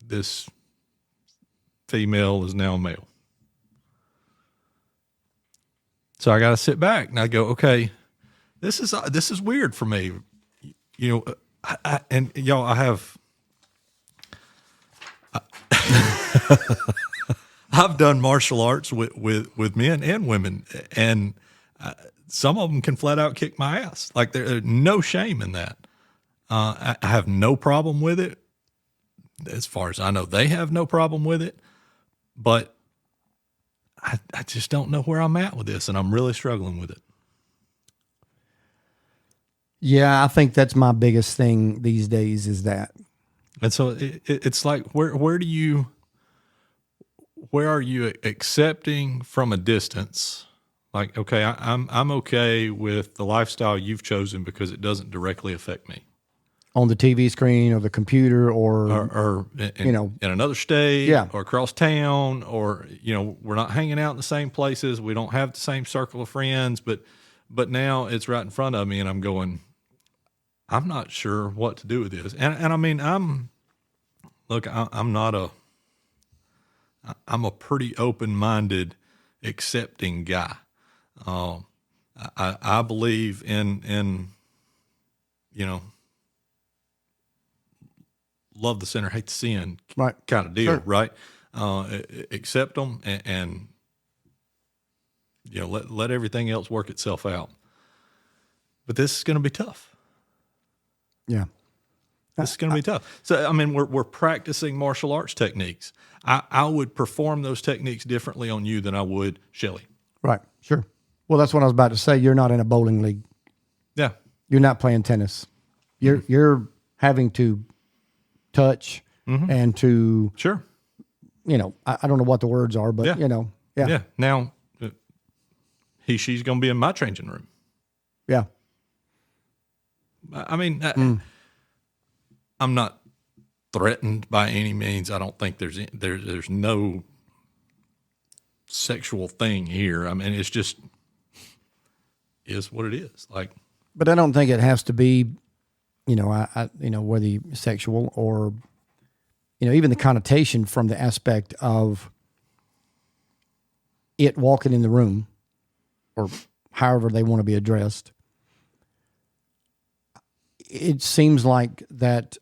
this female is now male. So I got to sit back and I go, okay, this is weird for me. You know, and y'all, I've done martial arts with men and women, and some of them can flat out kick my ass. Like there's no shame in that. I have no problem with it. As far as I know, they have no problem with it, but I just don't know where I'm at with this, and I'm really struggling with it. Yeah, I think that's my biggest thing these days is that. And so it's like, where are you accepting from a distance? Like, okay, I'm okay with the lifestyle you've chosen because it doesn't directly affect me. On the TV screen or the computer or in another state, Yeah. or across town, or, you know, we're not hanging out in the same places. We don't have the same circle of friends, but now it's right in front of me and I'm going, I'm not sure what to do with this. And I mean, I'm a pretty open-minded, accepting guy. I believe in, you know, love the sinner, hate the sin, Right. kind of deal, Sure. right? Accept them and you know, let everything else work itself out. But this is going to be tough. Yeah. This is going to be tough. So, I mean, we're practicing martial arts techniques. I would perform those techniques differently on you than I would Shelly. Right. Sure. Well, that's what I was about to say. You're not in a bowling league. Yeah. You're not playing tennis. You're having to touch and to, Sure. you know, I don't know what the words are, but, Yeah. you know, yeah. Yeah. Now, she's going to be in my changing room. Yeah. I mean, I'm not threatened by any means. I don't think there's no sexual thing here. I mean, it's just is what it is. Like, But I don't think it has to be, you know, whether you're sexual or, you know, even the connotation from the aspect of it walking in the room or however they want to be addressed. It seems like that,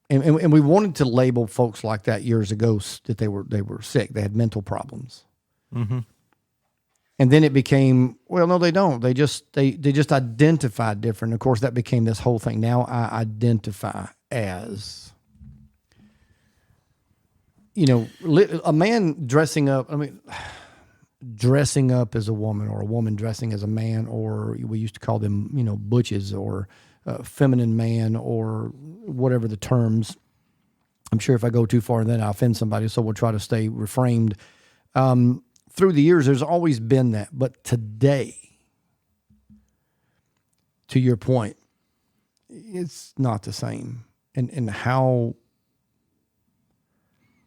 and we wanted to label folks like that years ago that they were sick. They had mental problems. mm-hmm. And then it became, well, no, they don't. They just identify different. Of course, that became this whole thing. Now I identify as, a man dressing up. I mean, dressing up as a woman, or a woman dressing as a man, or we used to call them, butches, or feminine man, or whatever the terms. I'm sure if I go too far, then I offend somebody, so we'll try to stay refrained. Through the years, there's always been that. But today, to your point, it's not the same. And how,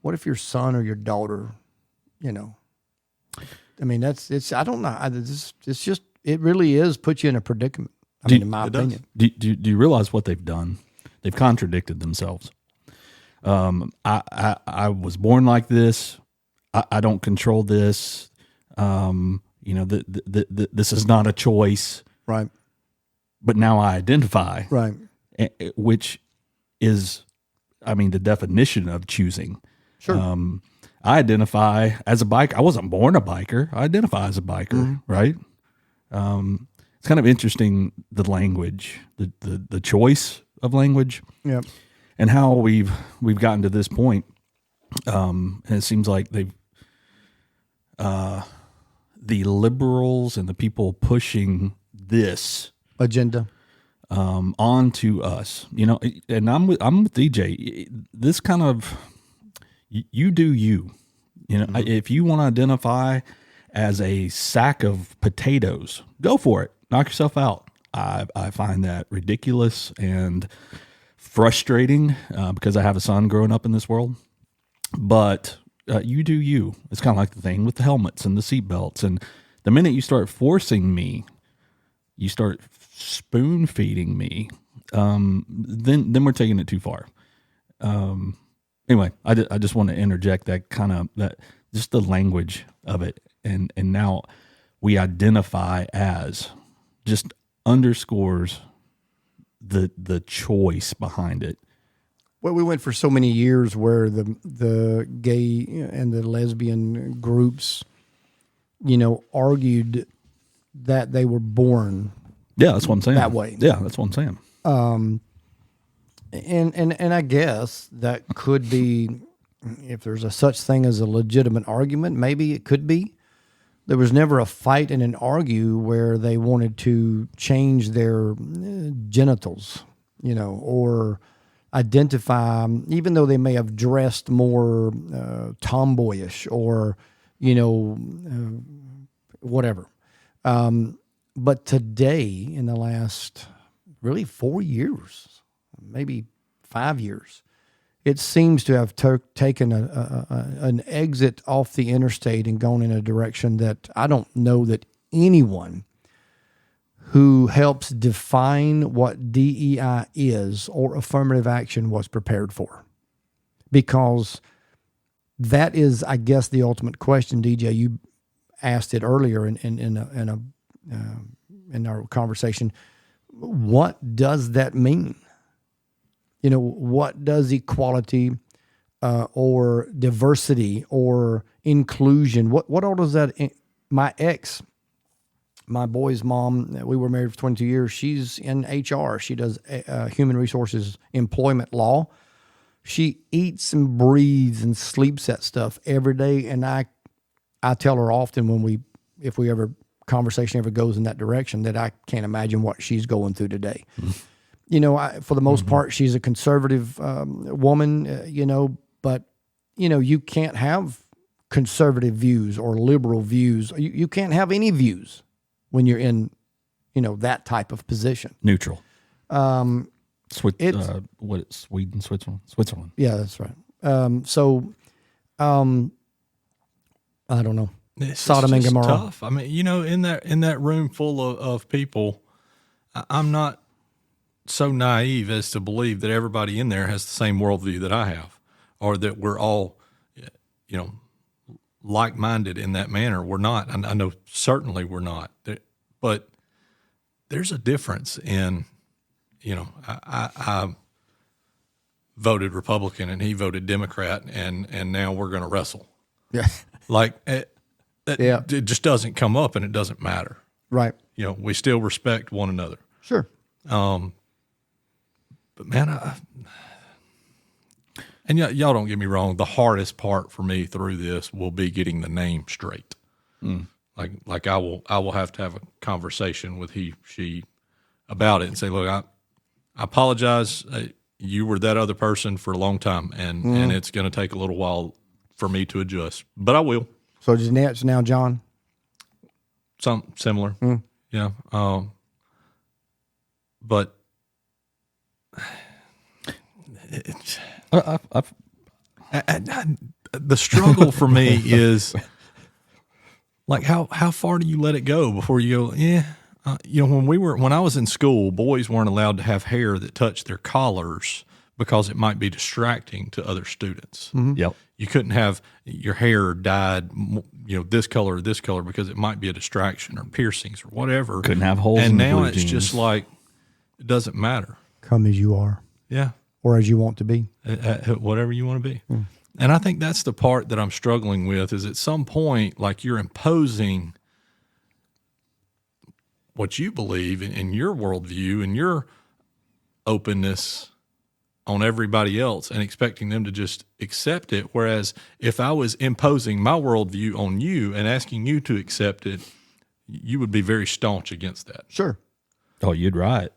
what if your son or your daughter, I mean, I don't know. It's just, it really is put you in a predicament. In my opinion. Do you realize what they've done? They've contradicted themselves. I was born like this. I don't control this. This is not a choice. Right. But now I identify. Right. Which is, the definition of choosing. Sure. I identify as a biker. I wasn't born a biker. I identify as a biker, right? It's kind of interesting, the language, the choice of language. Yeah. And how we've gotten to this point. And it seems like they've the liberals and the people pushing this agenda onto us, and I'm with DJ. This kind of, you do you, if you want to identify as a sack of potatoes, go for it. Knock yourself out. I find that ridiculous and frustrating because I have a son growing up in this world. But you do you. It's kind of like the thing with the helmets and the seatbelts. And the minute you start forcing me, you start spoon feeding me, then we're taking it too far. Anyway, I just want to interject that just the language of it. And now we identify as, just underscores the choice behind it. Well, we went for so many years where the gay and the lesbian groups, argued that they were born. Yeah, that's what I'm saying. That way. Yeah, that's what I'm saying. And I guess that could be, if there's a such thing as a legitimate argument, maybe it could be. There was never a fight and an argue where they wanted to change their genitals, or identify, even though they may have dressed more tomboyish or, whatever. But today, in the last really 4 years, maybe 5 years, it seems to have taken an exit off the interstate and gone in a direction that I don't know that anyone who helps define what DEI is or affirmative action was prepared for. Because that is, I guess, the ultimate question, DJ. You asked it earlier in our conversation. What does that mean? What does equality or diversity or inclusion, what all does that, my boy's mom, we were married for 22 years. She's in HR. She does human resources employment law. She eats and breathes and sleeps that stuff every day. And I tell her often if conversation ever goes in that direction, that I can't imagine what she's going through today. For the most part, she's a conservative woman, but, you can't have conservative views or liberal views. You can't have any views when you're in, that type of position. Neutral. Sweden, Switzerland. Yeah, that's right. I don't know. Sodom and Gomorrah. Tough. I mean, in that room full of people, I'm not so naive as to believe that everybody in there has the same worldview that I have, or that we're all, like-minded in that manner. We're not. I know certainly we're not. But there's a difference in, I voted Republican and he voted Democrat, and now we're going to wrestle. Yeah. It just doesn't come up, and it doesn't matter. Right. We still respect one another. Sure. But man, y'all don't get me wrong. The hardest part for me through this will be getting the name straight. Like I will have to have a conversation with she about it and say, look, I apologize. You were that other person for a long time, and it's going to take a little while for me to adjust, but I will. So Jeanette's now John? Something similar. Yeah. But the struggle for me is like, how far do you let it go before you go, yeah. When I was in school, boys weren't allowed to have hair that touched their collars because it might be distracting to other students. Yep. You couldn't have your hair dyed, this color or this color because it might be a distraction, or piercings or whatever. Couldn't have holes and in the now blue it's jeans. just like, it doesn't matter. Come as you are. Yeah. Or as you want to be. Whatever you want to be. And I think that's the part that I'm struggling with, is at some point, like, you're imposing what you believe in your worldview and your openness on everybody else and expecting them to just accept it. Whereas if I was imposing my worldview on you and asking you to accept it, you would be very staunch against that. Sure. Oh, you'd right.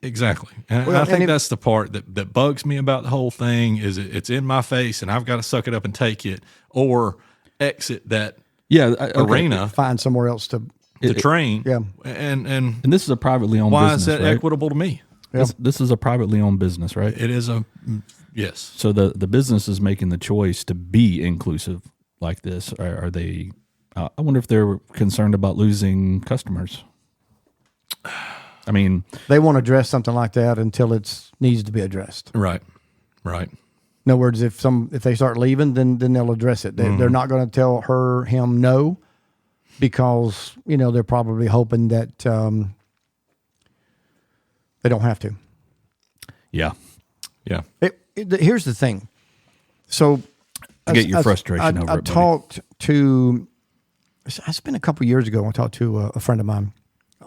Exactly. And Well, I think and that's the part that bugs me about the whole thing, is it's in my face and I've got to suck it up and take it, or exit that arena Find somewhere else to train. Yeah. And this is a privately owned why business, is that right? equitable to me? This is a privately owned business, right? It is yes. So the business is making the choice to be inclusive like this. Are they? I wonder if they're concerned about losing customers. I mean, they won't address something like that until it needs to be addressed. Right. In other words, if they start leaving, then they'll address it. They're not going to tell him no, because they're probably hoping that they don't have to. yeah. Here's the thing. So I get your frustration over I it, buddy. talked to. It's been a couple of years ago. I talked to a friend of mine,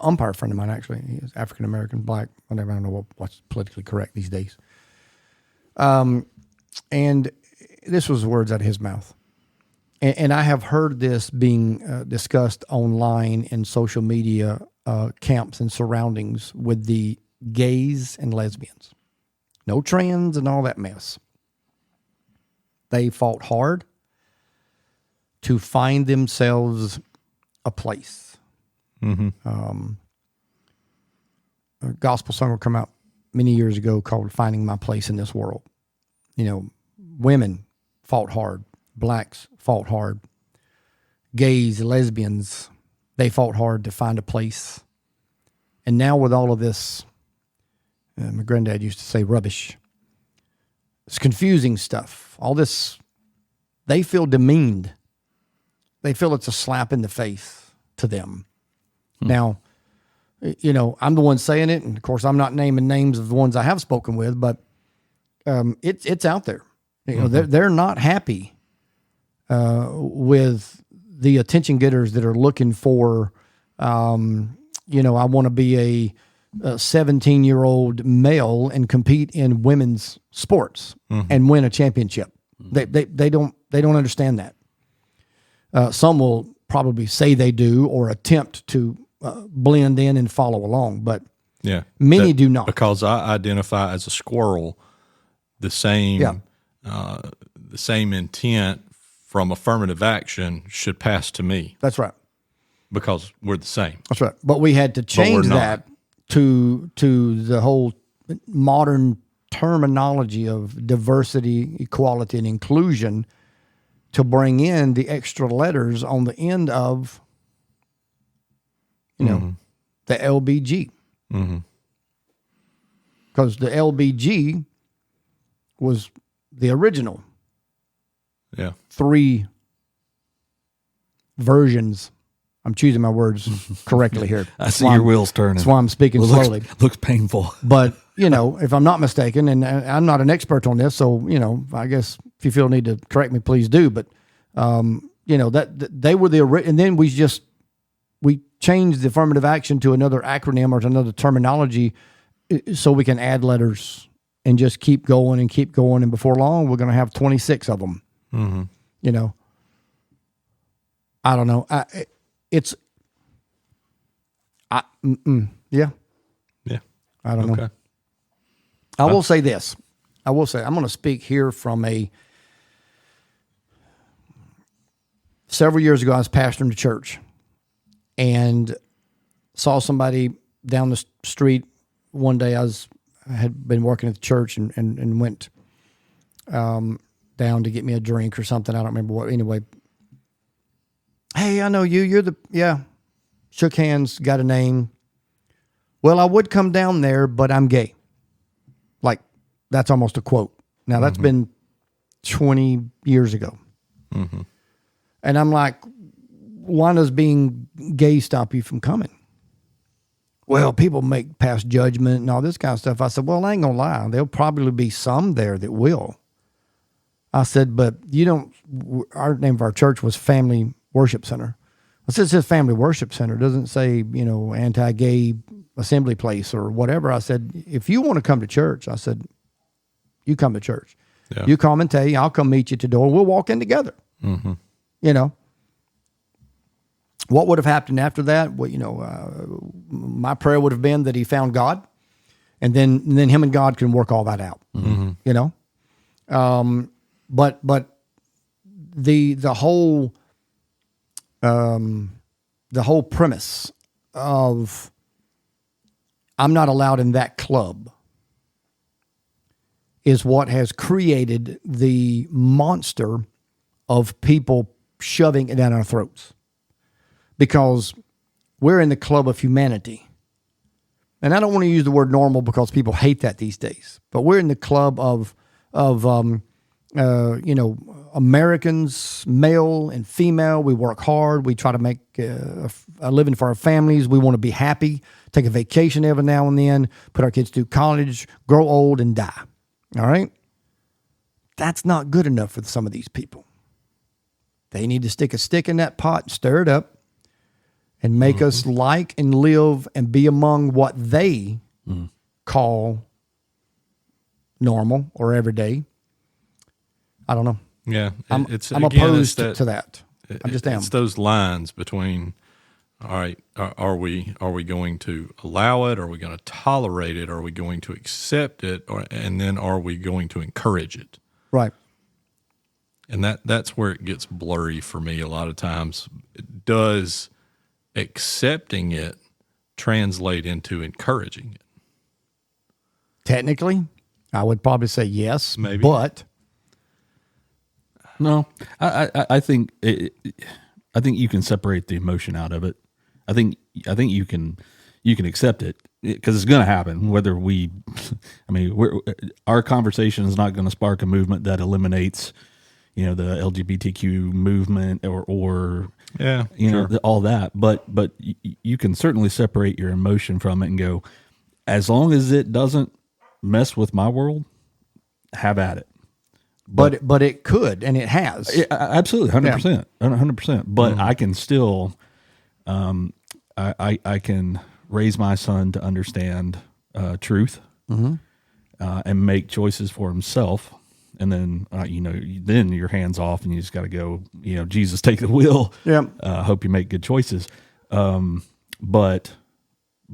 umpire friend of mine, actually. He's African American, black, whatever. I don't know what's politically correct these days. And this was words out of his mouth. And I have heard this being discussed online in social media camps and surroundings with the gays and lesbians. No trans and all that mess. They fought hard to find themselves a place. A gospel song will come out many years ago called "Finding My Place in This World." Women fought hard. Blacks fought hard. Gays, lesbians, they fought hard to find a place. And now with all of this, my granddad used to say rubbish. It's confusing stuff. All this, they feel demeaned. They feel it's a slap in the face to them. Now, I'm the one saying it, and of course I'm not naming names of the ones I have spoken with, but it's out there. They're not happy with the attention getters that are looking for, I want to be a 17-year-old male and compete in women's sports and win a championship. They don't understand that. Some will probably say they do or attempt to blend in and follow along, but many do not. Because I identify as a squirrel, the same intent from affirmative action should pass to me. That's right. Because we're the same. That's right. But we had to change that to the whole modern terminology of diversity, equality, and inclusion to bring in the extra letters on the end of, the LBG. Because the LBG was the original. Yeah. 3 versions. I'm choosing my words correctly here. I see your wheels turning. That's why I'm speaking slowly. Looks painful. But, if I'm not mistaken, and I'm not an expert on this, so, I guess if you feel need to correct me, please do. But, they were and then we changed the affirmative action to another acronym or to another terminology so we can add letters and just keep going. And before long, we're going to have 26 of them. Mm-hmm. I don't know. Yeah. I don't know. I will say this. I'm going to speak here from several years ago, I was pastoring the church and saw somebody down the street one day. I had been working at the church and went down to get me a drink or something. I don't remember what. Anyway, hey, I know you. You're shook hands, got a name. Well, I would come down there, but I'm gay. Like, that's almost a quote. Now, that's been 20 years ago. Mm-hmm. And I'm like, why does being gay stop you from coming? Well, people make past judgment and all this kind of stuff. I said, well, I ain't going to lie. There'll probably be some there that will. I said, but our name of our church was Family Worship Center. I said, it says Family Worship Center. It doesn't say, anti-gay assembly place or whatever. I said, if you want to come to church, I said, you come to church. Yeah. You come and tell you, I'll come meet you at the door. We'll walk in together. Mm-hmm. What would have happened after that? Well, my prayer would have been that he found God, and then him and God can work all that out. Mm-hmm. But the whole premise of I'm not allowed in that club is what has created the monster of people shoving it down our throats. Because we're in the club of humanity. And I don't want to use the word normal because people hate that these days. But we're in the club of Americans, male and female. We work hard. We try to make a living for our families. We want to be happy, take a vacation every now and then, put our kids through college, grow old, and die. All right? That's not good enough for some of these people. They need to stick a stick in that pot and stir it up and make us like and live and be among what they call normal or everyday. I don't know. Yeah, I'm opposed to that. I just am. It's those lines between, all right, are we going to allow it? Are we going to tolerate it? Are we going to accept it? And then are we going to encourage it? Right. And that's where it gets blurry for me a lot of times. Does accepting it translate into encouraging it? Technically, I would probably say yes, maybe, but no. I think you can separate the emotion out of it. I think you can accept it because it's going to happen. Whether our conversation is not going to spark a movement that eliminates, the LGBTQ movement or all that. But you can certainly separate your emotion from it and go, as long as it doesn't mess with my world, have at it. But it could, and it has. Yeah, absolutely, 100%, 100%. But I can still, I can raise my son to understand truth and make choices for himself. And then, then your hands off and you just got to go, Jesus, take the wheel. Yeah. Hope you make good choices. But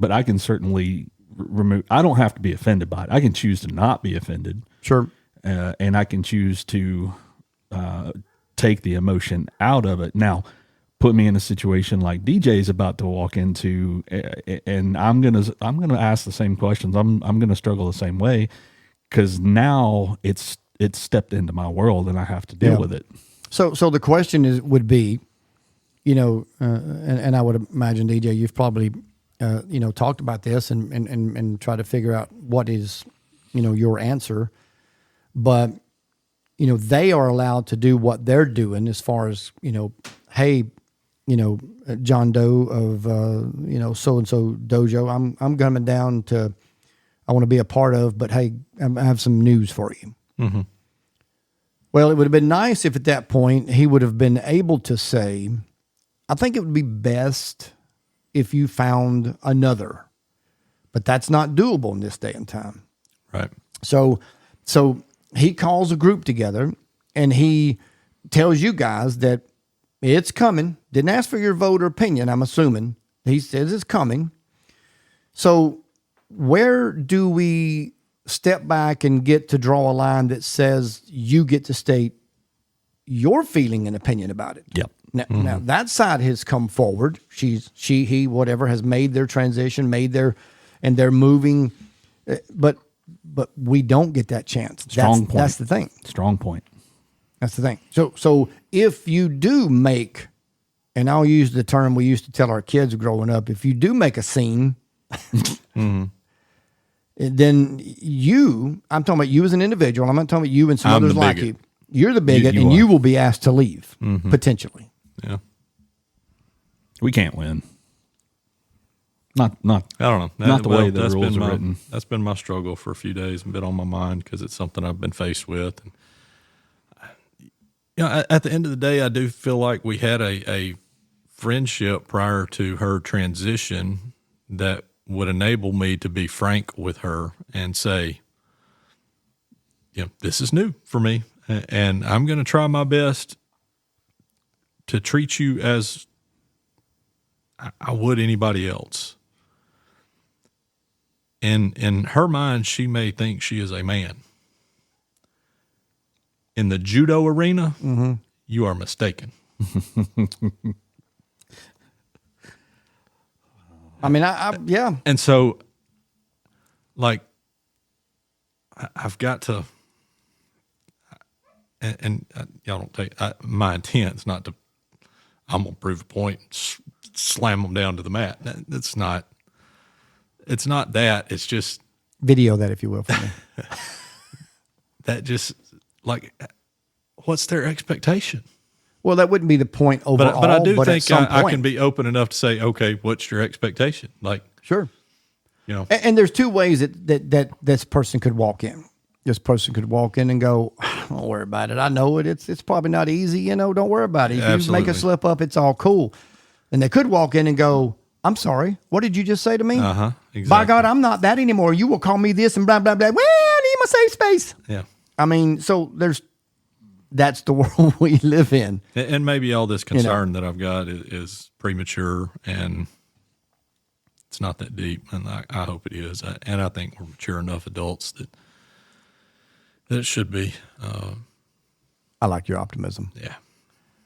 I can certainly remove, I don't have to be offended by it. I can choose to not be offended. Sure. And I can choose to take the emotion out of it. Now, put me in a situation like DJ's about to walk into, and I'm gonna ask the same questions. I'm gonna struggle the same way because now it's stepped into my world and I have to deal with it. So the question would be, and I would imagine, DJ, you've probably talked about this and try to figure out what is your answer. But, they are allowed to do what they're doing as far as, hey, John Doe of, so-and-so dojo, I'm coming down I want to be a part of, but hey, I have some news for you. Mm-hmm. Well, it would have been nice if at that point he would have been able to say, I think it would be best if you found another, but that's not doable in this day and time. Right. So he calls a group together and he tells you guys that it's coming. Didn't ask for your vote or opinion, I'm assuming. He says it's coming. So where do we step back and get to draw a line that says you get to state your feeling and opinion about it? Yep. Now that side has come forward. He, whatever, has made their transition, and they're moving. But we don't get that chance. Strong point. That's the thing. Strong point. That's the thing. So if you do make, and I'll use the term we used to tell our kids growing up, if you do make a scene, then I'm talking about you as an individual. I'm not talking about you and some I'm others the like bigot. you. You're the bigot, You and are. you will be asked to leave, potentially. Yeah. We can't win. Not I don't know. Not the way the that's rules been are my, written. That's been my struggle for a few days and been on my mind because it's something I've been faced with. And, at the end of the day, I do feel like we had a friendship prior to her transition that would enable me to be frank with her and say, this is new for me, and I'm going to try my best to treat you as I would anybody else. In her mind, she may think she is a man. In the judo arena, you are mistaken. I mean, yeah. And so, I've got to, and y'all don't take, my intent is not to, I'm going to prove a point, slam them down to the mat. It's not that. It's just. Video that, if you will, for me. That just, what's their expectation? Well, that wouldn't be the point overall. But I do at think some I point. can be open enough to say, okay, what's your expectation? Sure. And there's two ways that this person could walk in. This person could walk in and go, don't worry about it. I know it. It's probably not easy. Don't worry about it. If Absolutely. you make a slip up, it's all cool. And they could walk in and go, I'm sorry. What did you just say to me? Exactly. By God, I'm not that anymore. You will call me this and blah, blah, blah. Well, I need my safe space. Yeah. I mean, so that's the world we live in. And maybe all this concern that I've got is premature and it's not that deep. And I hope it is. And I think we're mature enough adults that it should be. I like your optimism. Yeah.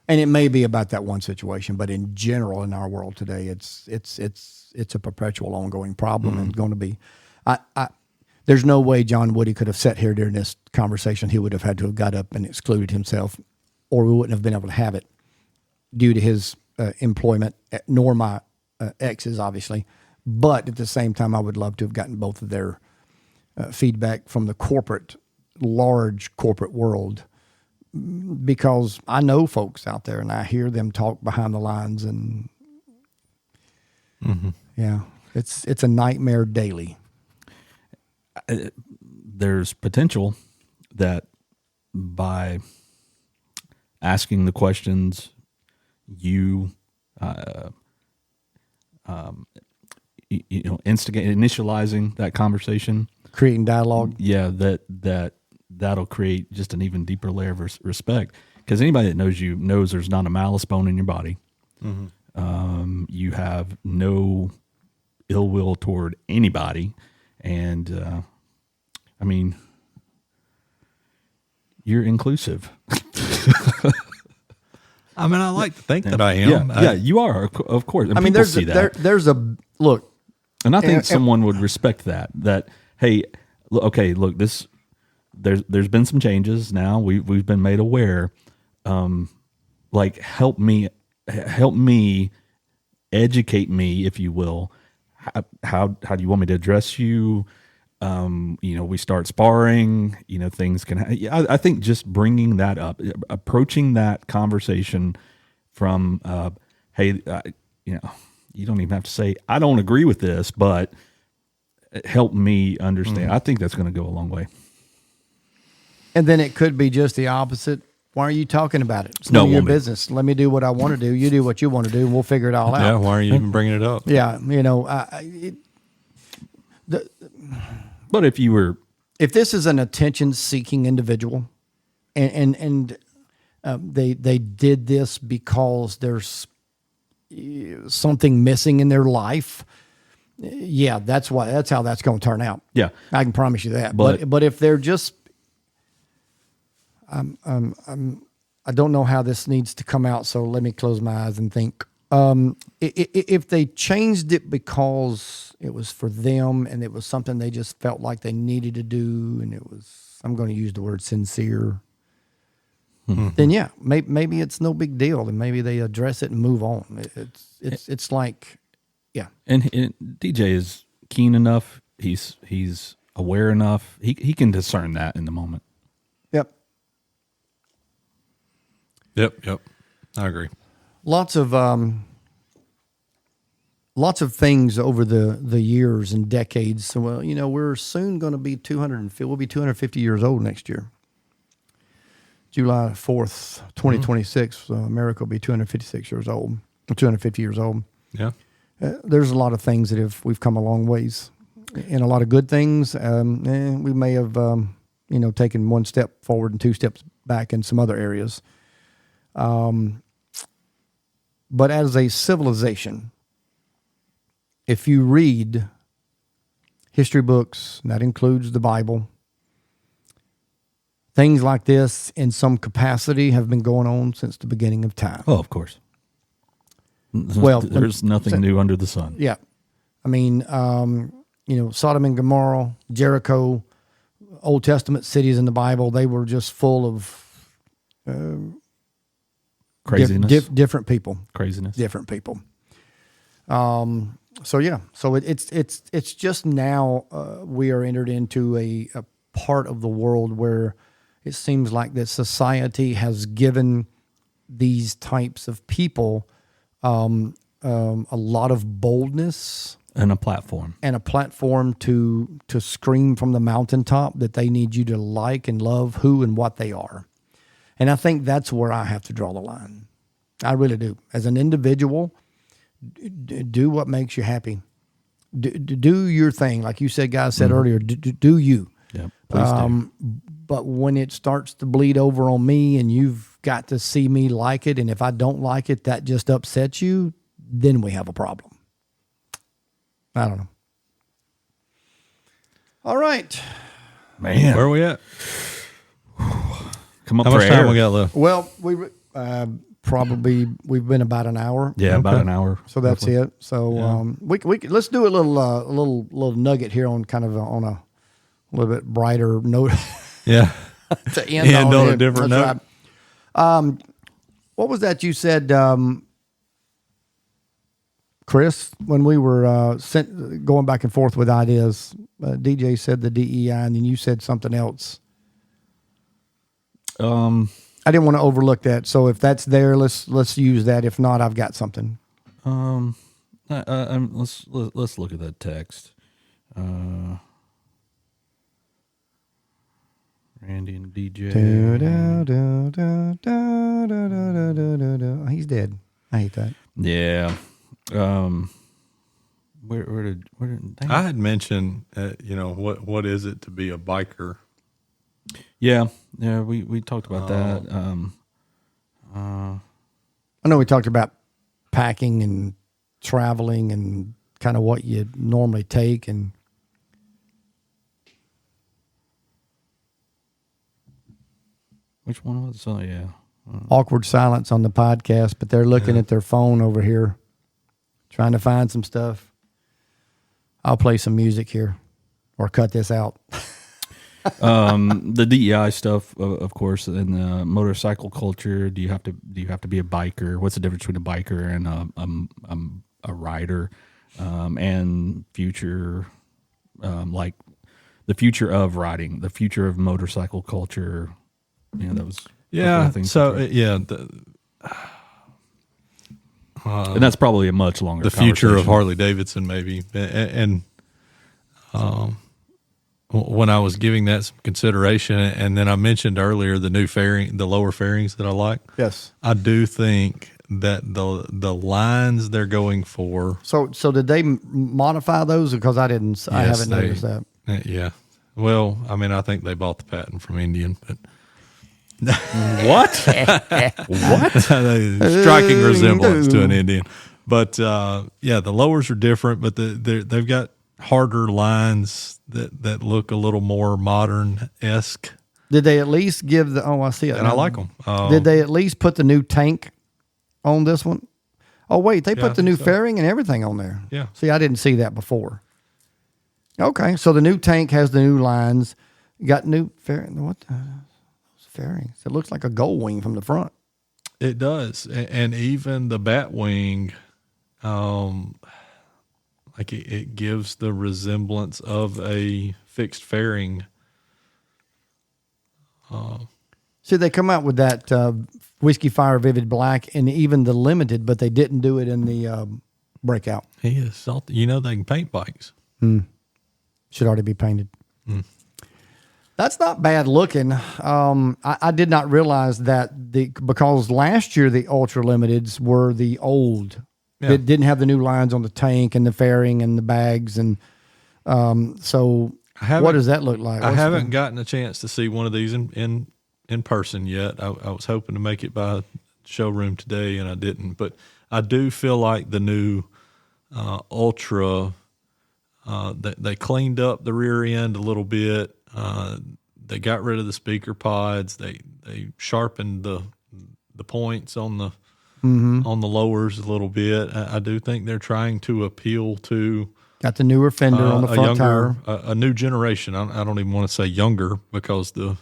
And it may be about that one situation, but in general, in our world today, it's a perpetual, ongoing problem, and going to be. There's no way John Woody could have sat here during this conversation. He would have had to have got up and excluded himself, or we wouldn't have been able to have it due to his employment, nor my ex's, obviously. But at the same time, I would love to have gotten both of their feedback from the large corporate world, because I know folks out there and I hear them talk behind the lines, and yeah, it's a nightmare daily. There's potential that by asking the questions, initializing that conversation, Creating dialogue. yeah, that'll create just an even deeper layer of respect. Because anybody that knows you knows there's not a malice bone in your body. You have no ill will toward anybody, and I mean, you're inclusive. I mean, I like to think that I am. Yeah, you are, of course. And I mean, people see that. there's a look. And I think someone would respect that, hey, look, this, there's been some changes now. We've been made aware. Help me, educate me, if you will. How do you want me to address you? We start sparring, things can, I think just bringing that up, approaching that conversation from, hey, you don't even have to say, I don't agree with this, but help me understand. I think that's going to go a long way. And then it could be just the opposite. Why are you talking about it? It's No, none of it your won't be. business. Let me do what I want to do. You do what you want to do, and we'll figure it all Yeah, out. why are you even bringing it up? Yeah, But if you were, if this is an attention-seeking individual, and they did this because there's something missing in their life, yeah, that's how that's going to turn out. yeah, I can promise you that. But- But if they're just, I don't know how this needs to come out. So let me close my eyes and think. If they changed it because it was for them and it was something they just felt like they needed to do, and it was, I'm going to use the word sincere, then yeah, maybe it's no big deal, and maybe they address it and move on. It's like, yeah. and DJ is keen enough. He's aware enough. He can discern that in the moment. Yep. Yep. I agree. Lots of things over the years and decades. So, well, we're soon going to be 250. We'll be 250 years old next year. July 4th, 2026. America will be 256 years old. 250 years old. Yeah. There's a lot of things that we've come a long ways, and a lot of good things. We may have taken one step forward and two steps back in some other areas. But as a civilization, if you read history books, and that includes the Bible, things like this in some capacity have been going on since the beginning of time. Oh, of course. Well, there's nothing new under the sun. Yeah. I mean, Sodom and Gomorrah, Jericho, Old Testament cities in the Bible, they were just full of Craziness. different people. Craziness. Different people. So it's just now we are entered into a part of the world where it seems like that society has given these types of people a lot of boldness And a platform. to scream from the mountaintop that they need you to like and love who and what they are. And I think that's where I have to draw the line. I really do. As an individual, do what makes you happy. Do your thing. Like you said, guys said earlier, do you. Yeah, please do. But when it starts to bleed over on me and you've got to see me like it, and if I don't like it, that just upsets you, then we have a problem. I don't know. All right. Man. Where are we at? Come up How for much air. time we got left? Well, we've been about an hour. Yeah, about an hour. So that's roughly. it. So we let's do a little nugget here on kind of on a little bit brighter note Yeah. to end End on a it. different That's note. right. What was that you said, Chris? When we were going back and forth with ideas, DJ said the DEI, and then you said something else. I didn't want to overlook that. So if that's there, let's use that. If not, I've got something. Let's look at that text. Randy and DJ. He's dead. I hate that. Yeah. Where did dang. I had mentioned, what is it to be a biker? Yeah, we talked about that. I know we talked about packing and traveling and kind of what you normally take, and Which one was? Oh, yeah. awkward silence on the podcast, but they're looking at their phone over here, trying to find some stuff. I'll play some music here or cut this out. The DEI stuff, of course, and the motorcycle culture. Do you have to be a biker? What's the difference between a biker and a rider? And future, like the future of riding, the future of motorcycle culture. That was So and that's probably a much longer. the future of conversation. Harley Davidson, maybe, and when I was giving that some consideration, and then I mentioned earlier the lower fairings that I like. Yes. I do think that the lines they're going for. So did they modify those? Because I didn't. I Yes, haven't noticed that. Yeah. Well, I mean, I think they bought the patent from Indian, but What? What? striking resemblance to an Indian. But yeah, the lowers are different, but they've got harder lines that look a little more modern-esque. Did they at least give the? Oh, I see it. And I like them. Did they at least put the new tank on this one? Oh wait, they Yeah, I put the new think so. fairing and everything on there. Yeah. See, I didn't see that before. Okay, so the new tank has the new lines. Got new fairing. What the fairings? It looks like a gold wing from the front. It does, and even the bat wing, like it gives the resemblance of a fixed fairing. See, they come out with that Whiskey Fire Vivid Black and even the Limited, but they didn't do it in the Breakout. He is salty. You know they can paint bikes. Should already be painted. That's not bad looking. I did not realize that because last year the Ultra Limiteds were the old. Yeah. It didn't have the new lines on the tank and the fairing and the bags. And so what does that look like? I haven't gotten a chance to see one of these in person yet. I was hoping to make it by showroom today, and I didn't. But I do feel like the new Ultra, they cleaned up the rear end a little bit. They got rid of the speaker pods. They sharpened the points on the lowers a little bit. I do think they're trying to appeal to Got the newer fender on the front tire. a new generation. I don't even want to say younger because the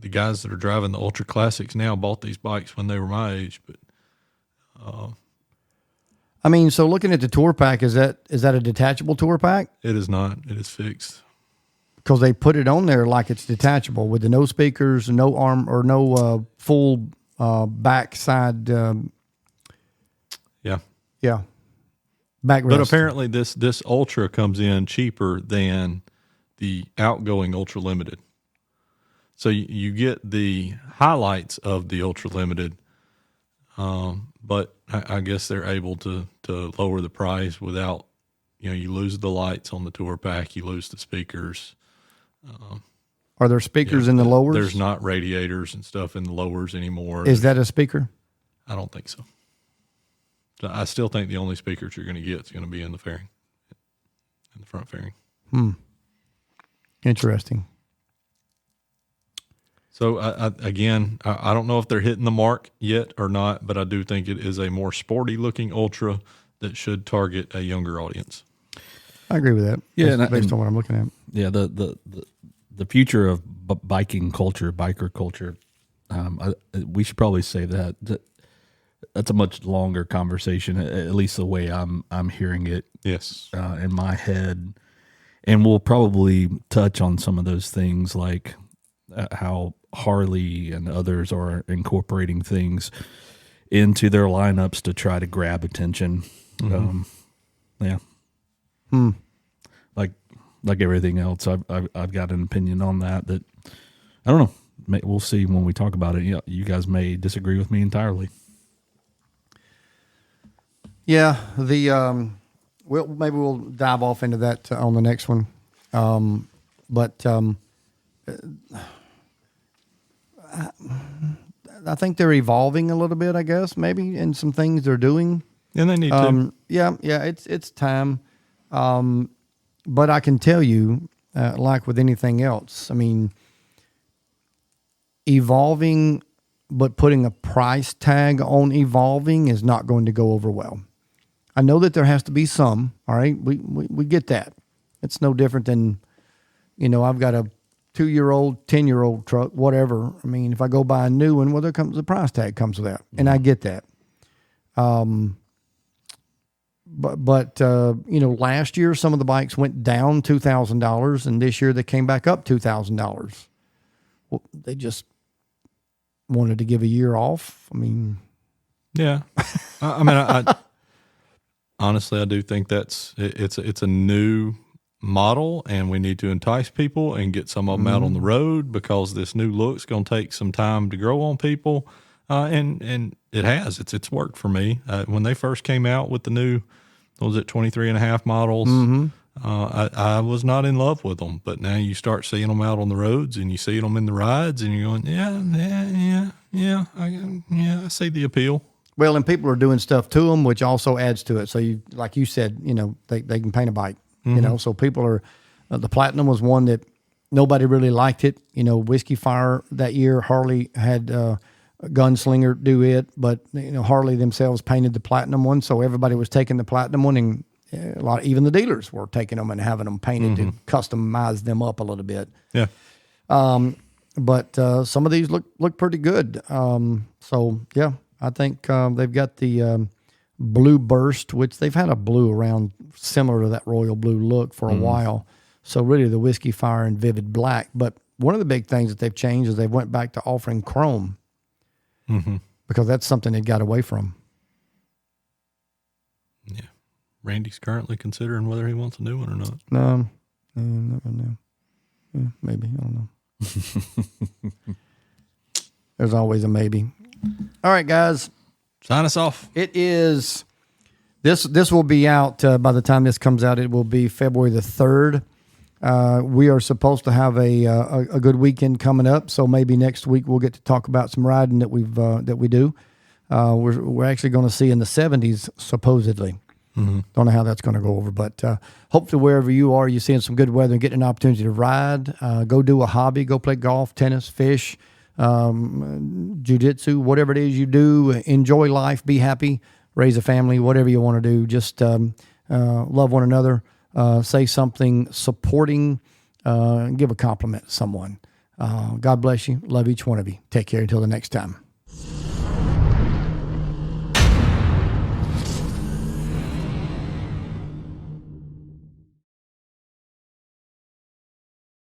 guys that are driving the Ultra Classics now bought these bikes when they were my age. But I mean, so looking at the tour pack, is that a detachable tour pack? it is not. It is fixed. Because they put it on there like it's detachable with the no speakers, no arm or no full backside. Yeah. Yeah, backrest. But apparently this Ultra comes in cheaper than the outgoing Ultra Limited. So you get the highlights of the Ultra Limited, but I guess they're able to lower the price without, you lose the lights on the tour pack, you lose the speakers. Are there speakers in the lowers? There's not radiators and stuff in the lowers anymore. Is that a speaker? I don't think so. I still think the only speakers you're going to get is going to be in the fairing, in the front fairing. Interesting. So I don't know if they're hitting the mark yet or not, but I do think it is a more sporty looking Ultra that should target a younger audience. I agree with that. Yeah, based on what I'm looking at. Yeah, the future of biking culture, biker culture. We should probably say that. That's a much longer conversation, at least the way I'm hearing it. Yes, in my head, and we'll probably touch on some of those things like how Harley and others are incorporating things into their lineups to try to grab attention. Yeah. Like everything else, I've got an opinion on that I don't know. We'll see when we talk about it. You guys may disagree with me entirely. Yeah, maybe we'll dive off into that on the next one. But I think they're evolving a little bit, I guess, maybe in some things they're doing. and they need to. Yeah, it's time. But I can tell you, like with anything else, I mean, evolving, but putting a price tag on evolving is not going to go over well. I know that there has to be some, all right? We get that. It's no different than, I've got a 2-year-old, 10-year-old truck, whatever. I mean, if I go buy a new one, well, the price tag comes with that. And I get that. But last year some of the bikes went down $2,000, and this year they came back up $2,000. Well, they just wanted to give a year off. I mean, Yeah, I honestly, I do think it's a new model, and we need to entice people and get some of them out on the road, because this new look's going to take some time to grow on people. And it has. It's worked for me. When they first came out with the new, what was it, 23.5 models, I was not in love with them. But now you start seeing them out on the roads, and you see them in the rides, and you're going, I see the appeal. Well, and people are doing stuff to them, which also adds to it. So you, like you said, they can paint a bike, so people are, the Platinum was one that nobody really liked it. Whiskey Fire that year, Harley had a Gunslinger do it, but Harley themselves painted the Platinum one. So everybody was taking the Platinum one, and even the dealers were taking them and having them painted to customize them up a little bit. Yeah. But some of these look pretty good. So yeah, I think they've got the Blue Burst, which they've had a blue around similar to that royal blue look for a while. So really the Whiskey Fire and Vivid Black. But one of the big things that they've changed is they went back to offering chrome, because that's something they got away from. Yeah. Randy's currently considering whether he wants a new one or not. No, never know. Yeah, maybe, I don't know. There's always a maybe. All right, guys. Sign us off. It is, this will be out, by the time this comes out, it will be February the 3rd. We are supposed to have a good weekend coming up, so maybe next week we'll get to talk about some riding that we do. We're actually going to see in the 70s, supposedly. Don't know how that's going to go over, but hopefully wherever you are, you're seeing some good weather and getting an opportunity to ride. Go do a hobby. Go play golf, tennis, fish, jiu-jitsu, whatever it is you do. Enjoy life. Be happy. Raise a family. Whatever you want to do. Just love one another. Say something supporting. Give a compliment to someone. God bless you. Love each one of you. Take care until the next time.